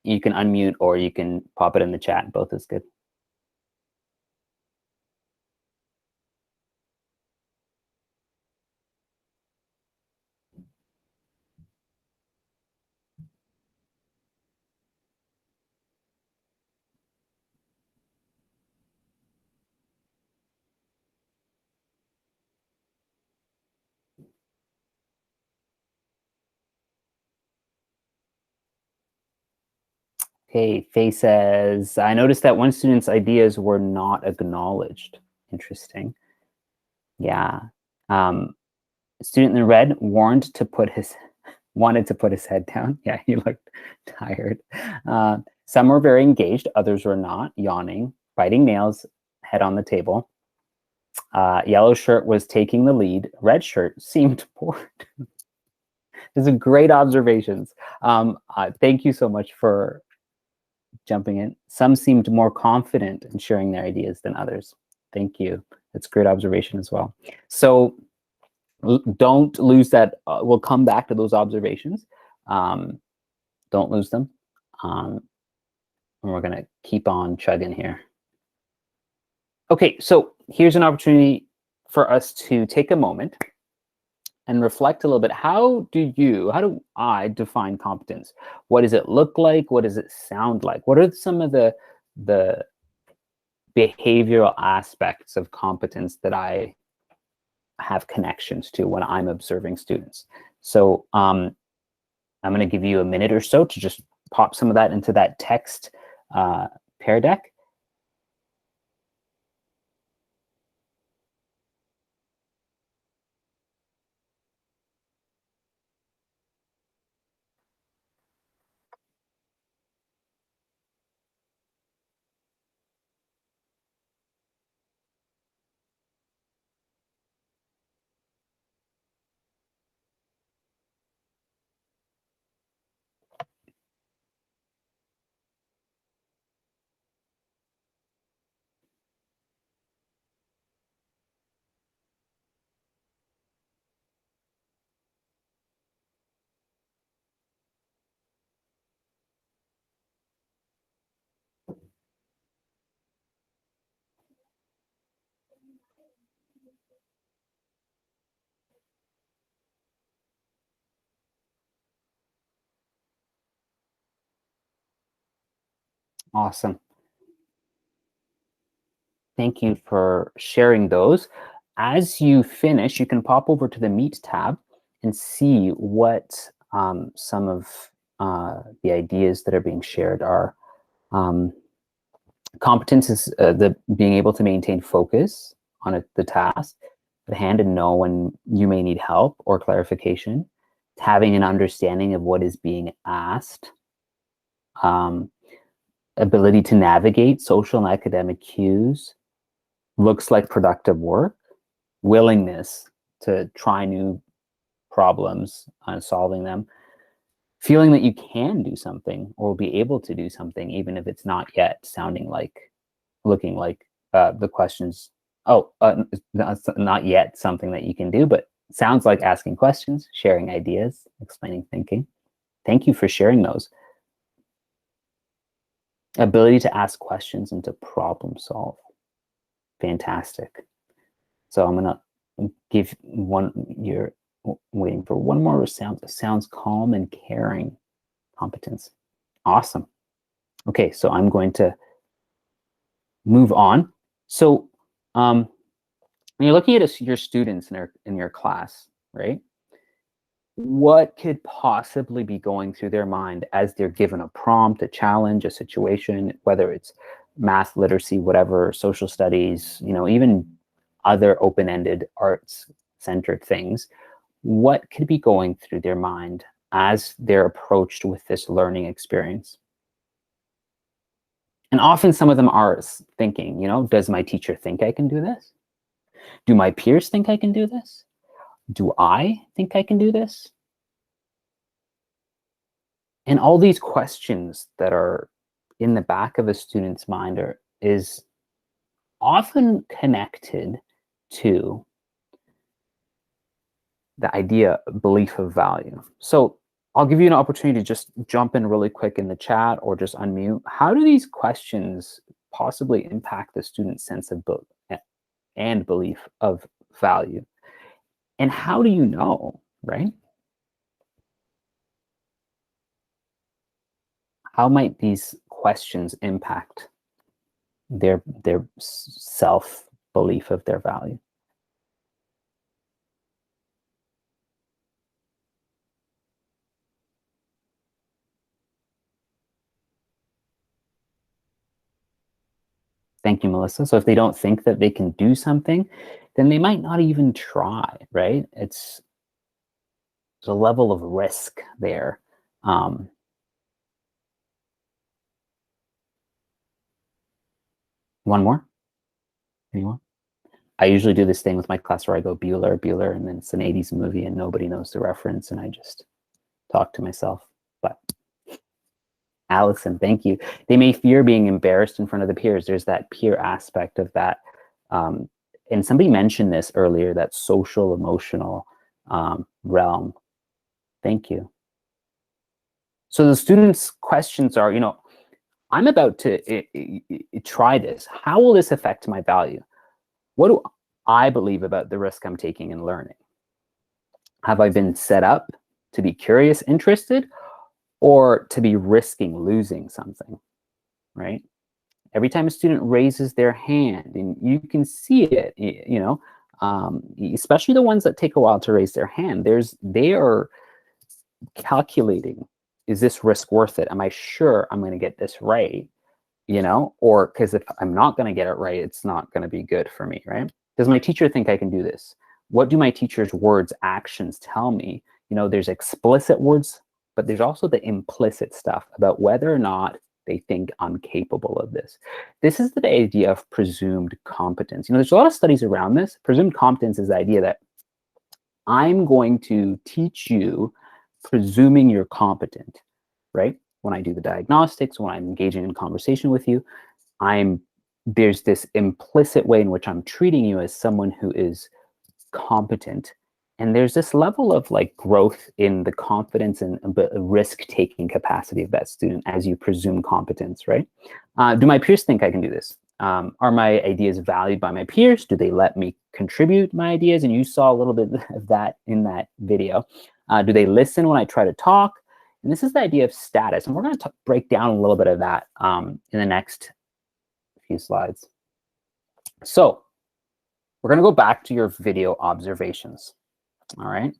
You can unmute or you can pop it in the chat. Both is good. Okay, Faye says, I noticed that one student's ideas were not acknowledged. Interesting. Yeah. Student in red wanted to put his head down. Yeah, he looked tired. Some were very engaged, others were not, yawning, biting nails, head on the table. Yellow shirt was taking the lead. Red shirt seemed bored. These are great observations. Thank you so much for jumping in. Some seemed more confident in sharing their ideas than others. Thank you. That's a great observation as well. So don't lose that. We'll come back to those observations. Don't lose them. And we're going to keep on chugging here. Okay, so here's an opportunity for us to take a moment and reflect a little bit. How do I define competence? What does it look like? What does it sound like? What are some of the behavioral aspects of competence that I have connections to when I'm observing students? So I'm going to give you a minute or so to just pop some of that into that text pair deck. Awesome. Thank you for sharing those. As you finish, you can pop over to the Meet tab and see what some of the ideas that are being shared are. Competence is the being able to maintain focus on the task at hand and know when you may need help or clarification. Having an understanding of what is being asked. Ability to navigate social and academic cues. looks like productive work, willingness to try new problems and solving them, feeling that you can do something or be able to do something, even if it's not yet looking like the questions, not yet something that you can do, but sounds like asking questions, sharing ideas, explaining thinking. Thank you for sharing those. Ability to ask questions and to problem solve. Fantastic. So I'm gonna give you're waiting for one more sounds calm and caring. Competence. Awesome. Okay, so I'm going to move on. So when you're looking at your students in your class, right? What could possibly be going through their mind as they're given a prompt, a challenge, a situation, whether it's math, literacy, whatever, social studies, even other open-ended arts-centered things? What could be going through their mind as they're approached with this learning experience? And often some of them are thinking, does my teacher think I can do this? Do my peers think I can do this? Do I think I can do this? And all these questions that are in the back of a student's mind is often connected to the idea, belief of value. So I'll give you an opportunity to just jump in really quick in the chat or just unmute. How do these questions possibly impact the student's sense of and belief of value? And how do you know, right? How might these questions impact their self-belief of their value? Thank you, Melissa. So if they don't think that they can do something, then they might not even try, right? It's a level of risk there. One more? Anyone? I usually do this thing with my class where I go Bueller, Bueller, and then it's an 80s movie and nobody knows the reference and I just talk to myself. But Allison, thank you. They may fear being embarrassed in front of the peers. There's that peer aspect of that. And somebody mentioned this earlier, that social emotional realm. Thank you. So the students' questions are, I'm about to try this. How will this affect my value? What do I believe about the risk I'm taking in learning? Have I been set up to be curious, interested, or to be risking losing something, right? Every time a student raises their hand, and you can see it, especially the ones that take a while to raise their hand, they are calculating, is this risk worth it? Am I sure I'm going to get this right? Or because if I'm not going to get it right, it's not going to be good for me, right? Does my teacher think I can do this? What do my teacher's words, actions tell me? There's explicit words, but there's also the implicit stuff about whether or not they think I'm capable of this. This is the idea of presumed competence. There's a lot of studies around this. Presumed competence is the idea that I'm going to teach you presuming you're competent, right? When I do the diagnostics, when I'm engaging in conversation with you, there's this implicit way in which I'm treating you as someone who is competent. And there's this level of growth in the confidence and risk-taking capacity of that student as you presume competence, right? Do my peers think I can do this? Are my ideas valued by my peers? Do they let me contribute my ideas? And you saw a little bit of that in that video. Do they listen when I try to talk? And this is the idea of status. And we're going to break down a little bit of that in the next few slides. So we're going to go back to your video observations. All right.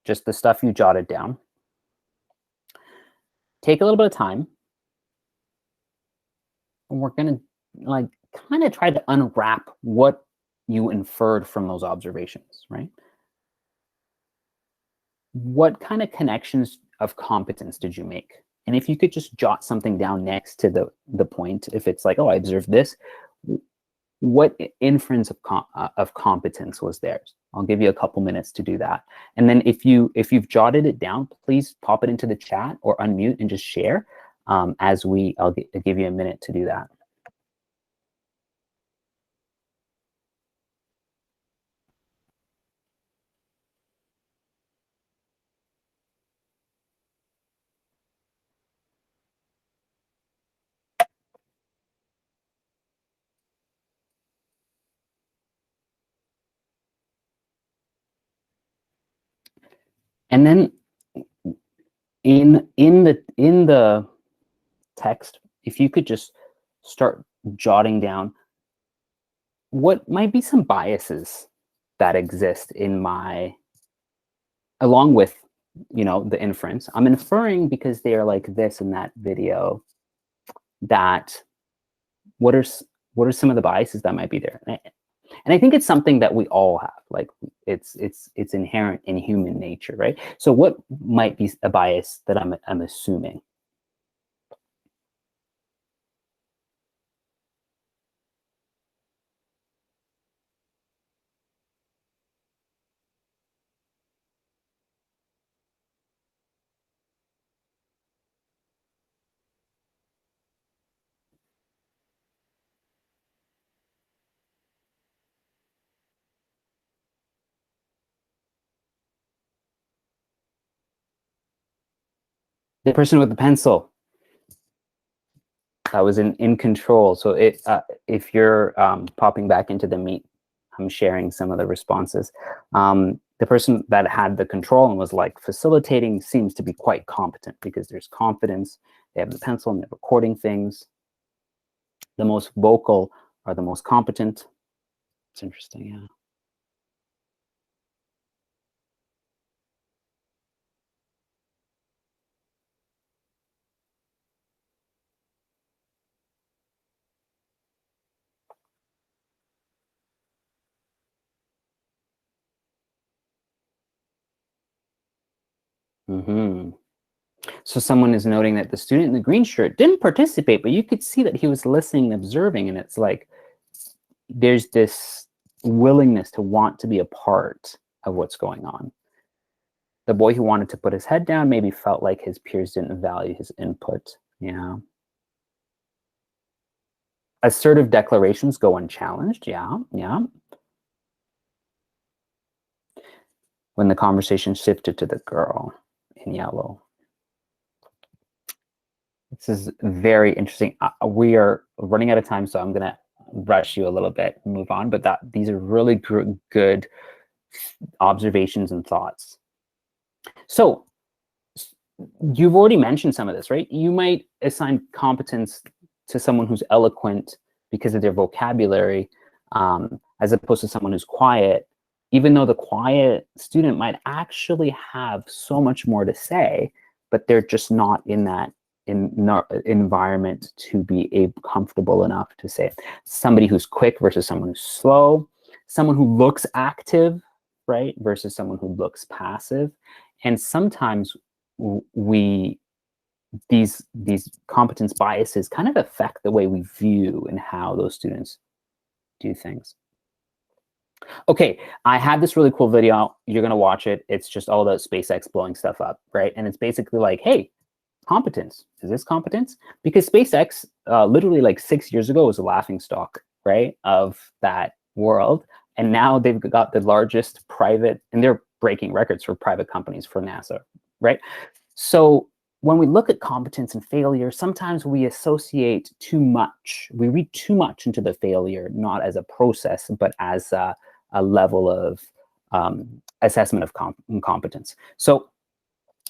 Just the stuff you jotted down. Take a little bit of time. And we're going to kind of try to unwrap what you inferred from those observations, right? What kind of connections of competence did you make? And if you could just jot something down next to the point, if it's oh, I observed this, what inference of competence was theirs. I'll give you a couple minutes to do that. And then if you've jotted it down, please pop it into the chat or unmute and just share I'll give you a minute to do that. And then in the text, if you could just start jotting down what might be some biases that exist in along with, the inference. I'm inferring because they are like this in that video, that what are some of the biases that might be there? And I think it's something that we all have, like it's inherent in human nature, right? So what might be a bias that I'm assuming? The person with the pencil. That was in control. So if you're popping back into the meet, I'm sharing some of the responses. The person that had the control and was like facilitating seems to be quite competent because there's confidence. They have the pencil and they're recording things. The most vocal are the most competent. It's interesting, yeah. Mm-hmm. So someone is noting that the student in the green shirt didn't participate, but you could see that he was listening and observing, and it's like there's this willingness to want to be a part of what's going on. The boy who wanted to put his head down maybe felt like his peers didn't value his input. Yeah. Assertive declarations go unchallenged. Yeah, yeah. When the conversation shifted to the girl in yellow. This is very interesting. We are running out of time, so I'm going to rush you a little bit and move on. But these are really good observations and thoughts. So you've already mentioned some of this, right? You might assign competence to someone who's eloquent because of their vocabulary, as opposed to someone who's quiet, even though the quiet student might actually have so much more to say, but they're just not in that environment to be comfortable enough to say it. Somebody who's quick versus someone who's slow, someone who looks active, right, versus someone who looks passive. And sometimes these competence biases kind of affect the way we view and how those students do things. Okay, I had this really cool video. You're going to watch it. It's just all about SpaceX blowing stuff up, right? And it's basically like, hey, competence. Is this competence? Because SpaceX, literally like 6 years ago, was a laughingstock, right, of that world. And now they've got the largest private, and they're breaking records for private companies for NASA, right? So when we look at competence and failure, sometimes we associate too much. We read too much into the failure, not as a process, but as a level of assessment of competence. So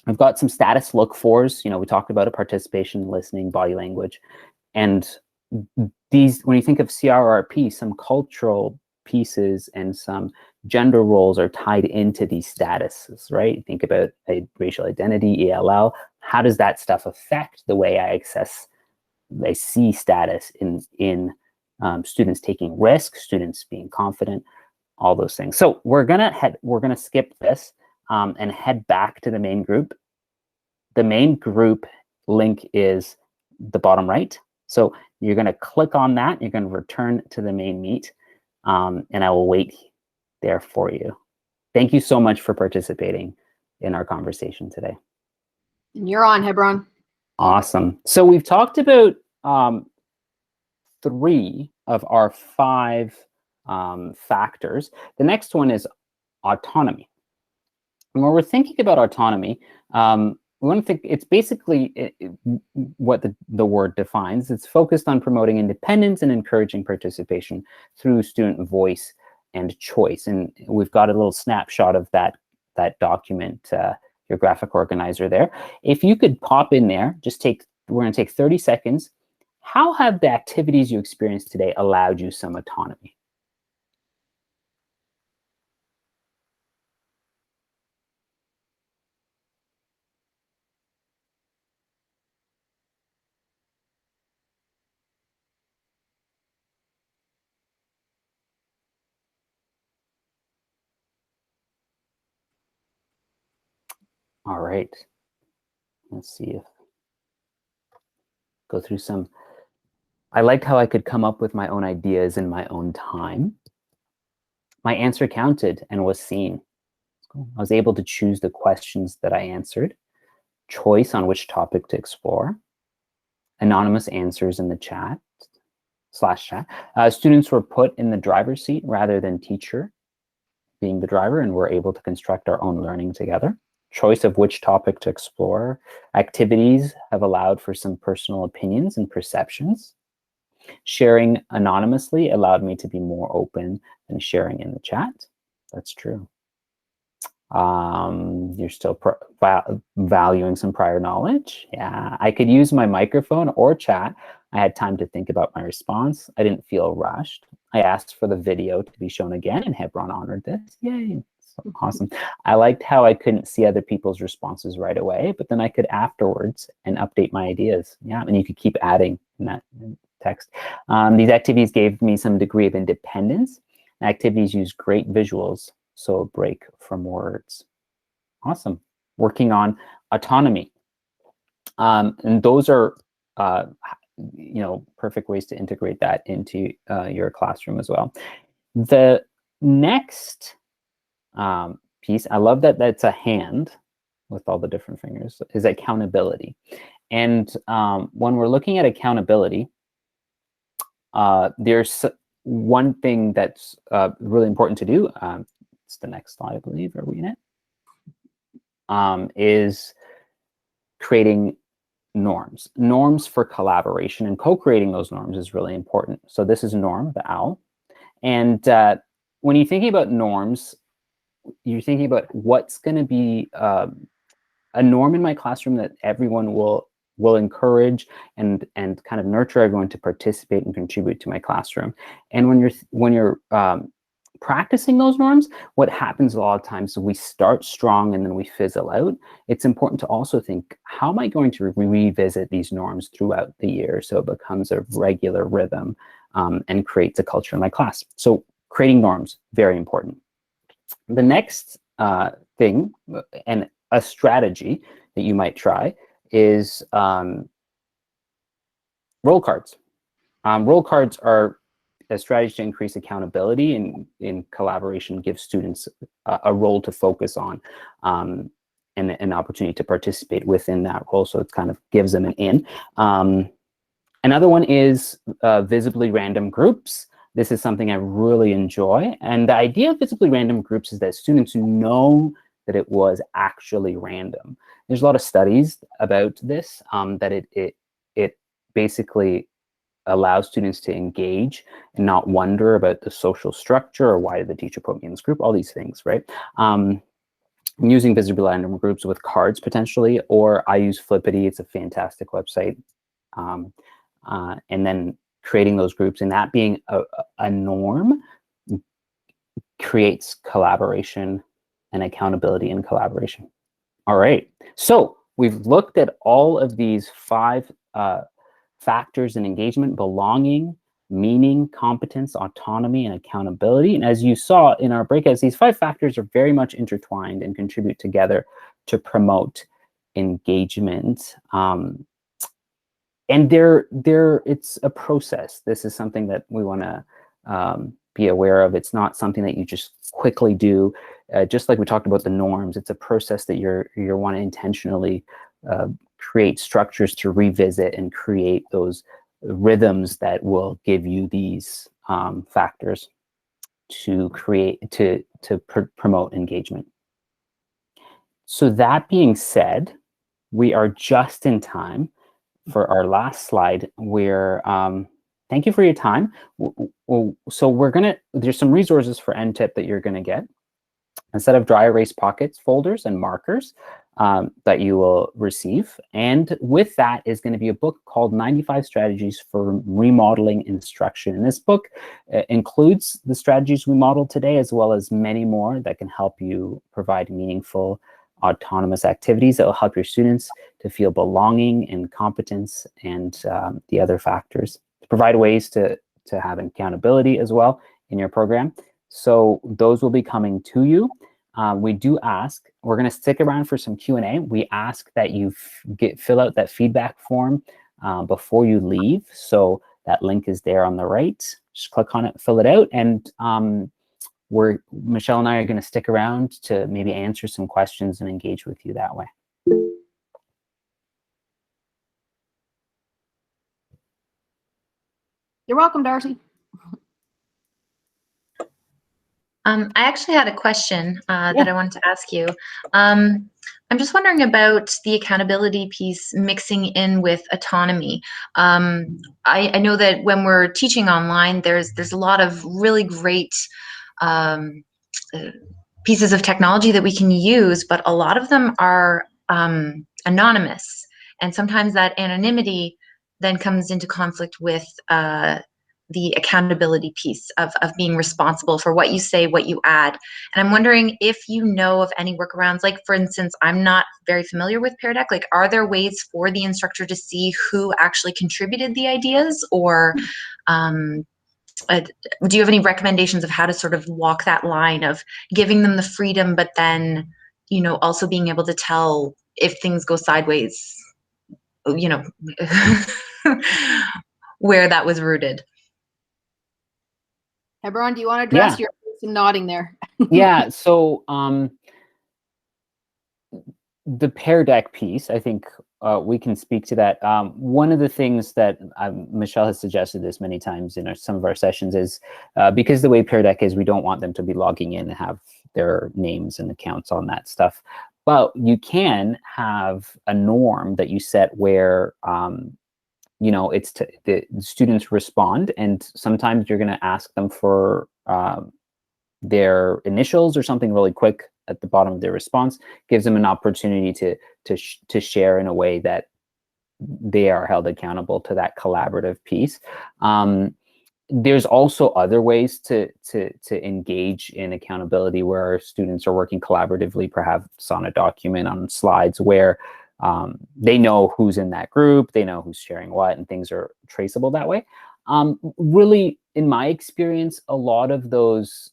I've got some status look-fors. We talked about participation, listening, body language. And these, when you think of CRRP, some cultural pieces and some gender roles are tied into these statuses, right? Think about a racial identity, ELL. How does that stuff affect the way I see status in students taking risks, students being confident, all those things. So we're gonna skip this and head back to the main group. The main group link is the bottom right. So you're going to click on that. You're going to return to the main Meet, and I will wait there for you. Thank you so much for participating in our conversation today. And you're on, Hebron. Awesome. So we've talked about 3 of our 5 factors. The next one is autonomy. And when we're thinking about autonomy, we want to think it's basically what the word defines. It's focused on promoting independence and encouraging participation through student voice and choice. And we've got a little snapshot of that document, your graphic organizer there. If you could pop in there, we're going to take 30 seconds. How have the activities you experienced today allowed you some autonomy? All right. Let's see if go through some. I liked how I could come up with my own ideas in my own time. My answer counted and was seen. I was able to choose the questions that I answered, choice on which topic to explore, anonymous answers in the chat, /chat. Students were put in the driver's seat rather than teacher being the driver, and we're able to construct our own learning together. Choice of which topic to explore. Activities have allowed for some personal opinions and perceptions. Sharing anonymously allowed me to be more open than sharing in the chat. That's true. You're still valuing some prior knowledge. Yeah, I could use my microphone or chat. I had time to think about my response. I didn't feel rushed. I asked for the video to be shown again, and Hebron honored this. Yay, so awesome. I liked how I couldn't see other people's responses right away, but then I could afterwards and update my ideas. Yeah, and you could keep adding in that text. These activities gave me some degree of independence. Activities use great visuals, so a break from words. Awesome. Working on autonomy. And those are, perfect ways to integrate that into your classroom as well. The next piece, I love that that's a hand with all the different fingers, is accountability. And when we're looking at accountability, there's one thing that's really important to do. It's the next slide, I believe. Are we in it? Is creating norms. Norms for collaboration, and co-creating those norms is really important. So this is norm, the owl. And when you're thinking about norms, you're thinking about what's going to be a norm in my classroom that everyone will encourage and kind of nurture everyone to participate and contribute to my classroom. And when you're practicing those norms, what happens a lot of times is we start strong and then we fizzle out. It's important to also think, how am I going to revisit these norms throughout the year so it becomes a regular rhythm and creates a culture in my class? So creating norms, very important. The next thing, and a strategy that you might try, is roll cards. Roll cards are a strategy to increase accountability and in collaboration, give students a role to focus on and an opportunity to participate within that role. So it kind of gives them an in. Another one is visibly random groups. This is something I really enjoy. And the idea of visibly random groups is that students know that it was actually random. There's a lot of studies about this, that it basically allows students to engage and not wonder about the social structure or why did the teacher put me in this group, all these things, right? Using visibly random groups with cards potentially, or I use Flippity, it's a fantastic website. And then creating those groups and that being a norm creates collaboration and accountability and collaboration. All right, so we've looked at all of these 5 factors in engagement: belonging, meaning, competence, autonomy, and accountability. And as you saw in our breakouts, these 5 factors are very much intertwined and contribute together to promote engagement. and it's a process. This is something that we want to be aware of. It's not something that you just quickly do. Just like we talked about the norms, it's a process that you want to intentionally create structures to revisit and create those rhythms that will give you these factors to promote engagement. So that being said, we are just in time for our last slide, where thank you for your time. So there's some resources for NTIP that you're gonna get. A set of dry erase pockets, folders, and markers that you will receive. And with that is going to be a book called 95 Strategies for Remodeling Instruction. And this book includes the strategies we modeled today, as well as many more that can help you provide meaningful, autonomous activities that will help your students to feel belonging and competence, and the other factors. To provide ways to have accountability as well in your program. So those will be coming to you. We do ask, we're going to stick around for some Q&A. We ask that you fill out that feedback form before you leave. So that link is there on the right. Just click on it, fill it out. And Michelle and I are going to stick around to maybe answer some questions and engage with you that way. You're welcome, Darcy. I actually had a question that I wanted to ask you. I'm just wondering about the accountability piece mixing in with autonomy. I know that when we're teaching online, there's a lot of really great pieces of technology that we can use, but a lot of them are anonymous. And sometimes that anonymity then comes into conflict with the accountability piece of being responsible for what you say, what you add. And I'm wondering if you know of any workarounds. Like, for instance, I'm not very familiar with Pear Deck. Like, are there ways for the instructor to see who actually contributed the ideas? Or do you have any recommendations of how to sort of walk that line of giving them the freedom, but then, you know, also being able to tell if things go sideways, you know, where that was rooted? Hebron, do you want to address your nodding there? Yeah, so the Pear Deck piece, I think we can speak to that. One of the things that Michelle has suggested this many times in some of our sessions is because the way Pear Deck is, we don't want them to be logging in and have their names and accounts on that stuff. But you can have a norm that you set where you know, it's the students respond, and sometimes you're going to ask them for their initials or something really quick at the bottom of their response. Gives them an opportunity to share in a way that they are held accountable to that collaborative piece. There's also other ways to engage in accountability where our students are working collaboratively, perhaps on a document, on slides, where they know who's in that group, they know who's sharing what, and things are traceable that way. Really, in my experience, a lot of those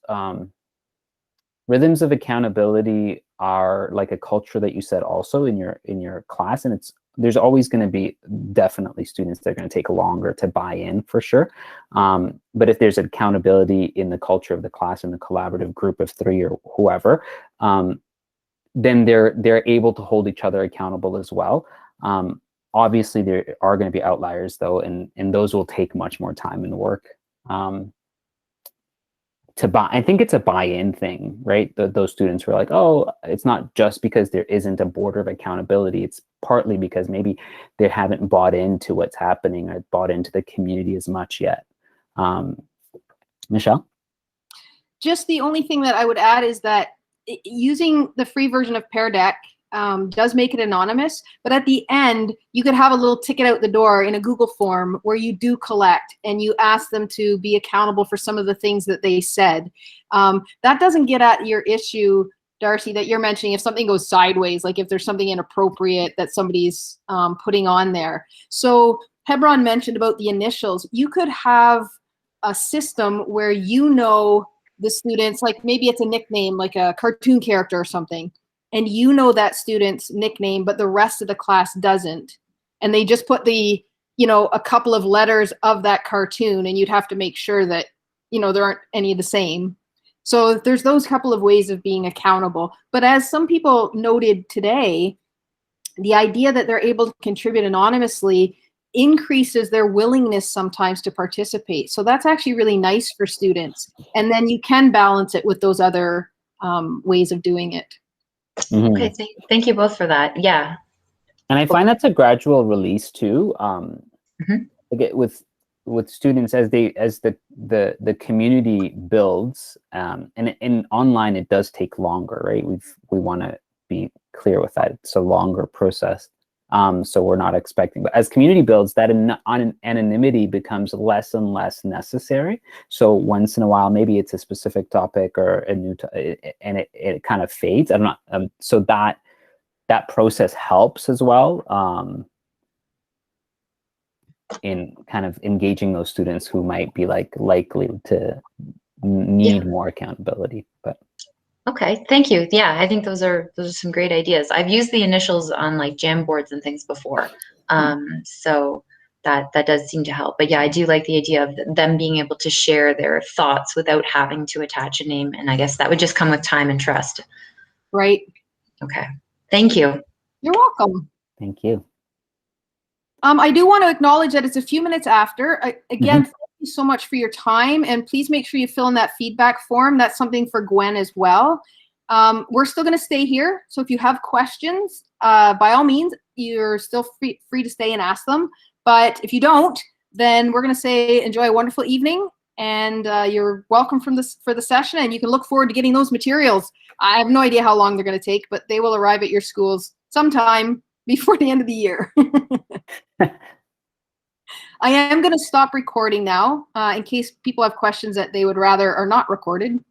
rhythms of accountability are like a culture that you set also in your class, and there's always going to be definitely students that are going to take longer to buy in, for sure. But if there's accountability in the culture of the class, in the collaborative group of 3 or whoever, then they're able to hold each other accountable as well. Obviously, there are going to be outliers, though, and those will take much more time and work to buy. I think it's a buy-in thing, right? Those students were like, oh, it's not just because there isn't a border of accountability. It's partly because maybe they haven't bought into what's happening or bought into the community as much yet. Michelle? Just the only thing that I would add is that using the free version of Pear Deck does make it anonymous, but at the end, you could have a little ticket out the door in a Google form where you do collect and you ask them to be accountable for some of the things that they said. That doesn't get at your issue, Darcy, that you're mentioning if something goes sideways, like if there's something inappropriate that somebody's putting on there. So Hebron mentioned about the initials. You could have a system where you know the students, like maybe it's a nickname, like a cartoon character or something, and you know that student's nickname, but the rest of the class doesn't. And they just put the a couple of letters of that cartoon, and you'd have to make sure that, there aren't any of the same. So there's those couple of ways of being accountable. But as some people noted today, the idea that they're able to contribute anonymously increases their willingness sometimes to participate. So that's actually really nice for students. And then you can balance it with those other ways of doing it. Mm-hmm. Okay, thank you both for that. Yeah. And I find that's a gradual release too. Again, with students as the community builds, and in online it does take longer, right? We want to be clear with that. It's a longer process. So we're not expecting, but as community builds, that anonymity becomes less and less necessary. So once in a while, maybe it's a specific topic or a new, and it kind of fades. I'm not, so that process helps as well in kind of engaging those students who might be likely to need more accountability. But okay, thank you. Yeah, I think those are some great ideas. I've used the initials on like Jamboards and things before, so that does seem to help. But yeah, I do like the idea of them being able to share their thoughts without having to attach a name, and I guess that would just come with time and trust. Right. Okay, thank you. You're welcome. Thank you. I do want to acknowledge that it's a few minutes after. Again, thank you so much for your time, and please make sure you fill in that feedback form. That's something for Gwen as well. We're still going to stay here, so if you have questions, by all means, you're still free to stay and ask them. But if you don't, then we're going to say enjoy a wonderful evening, and you're welcome for the session, and you can look forward to getting those materials. I have no idea how long they're going to take, but they will arrive at your schools sometime before the end of the year. I am going to stop recording now in case people have questions that they would rather are not recorded.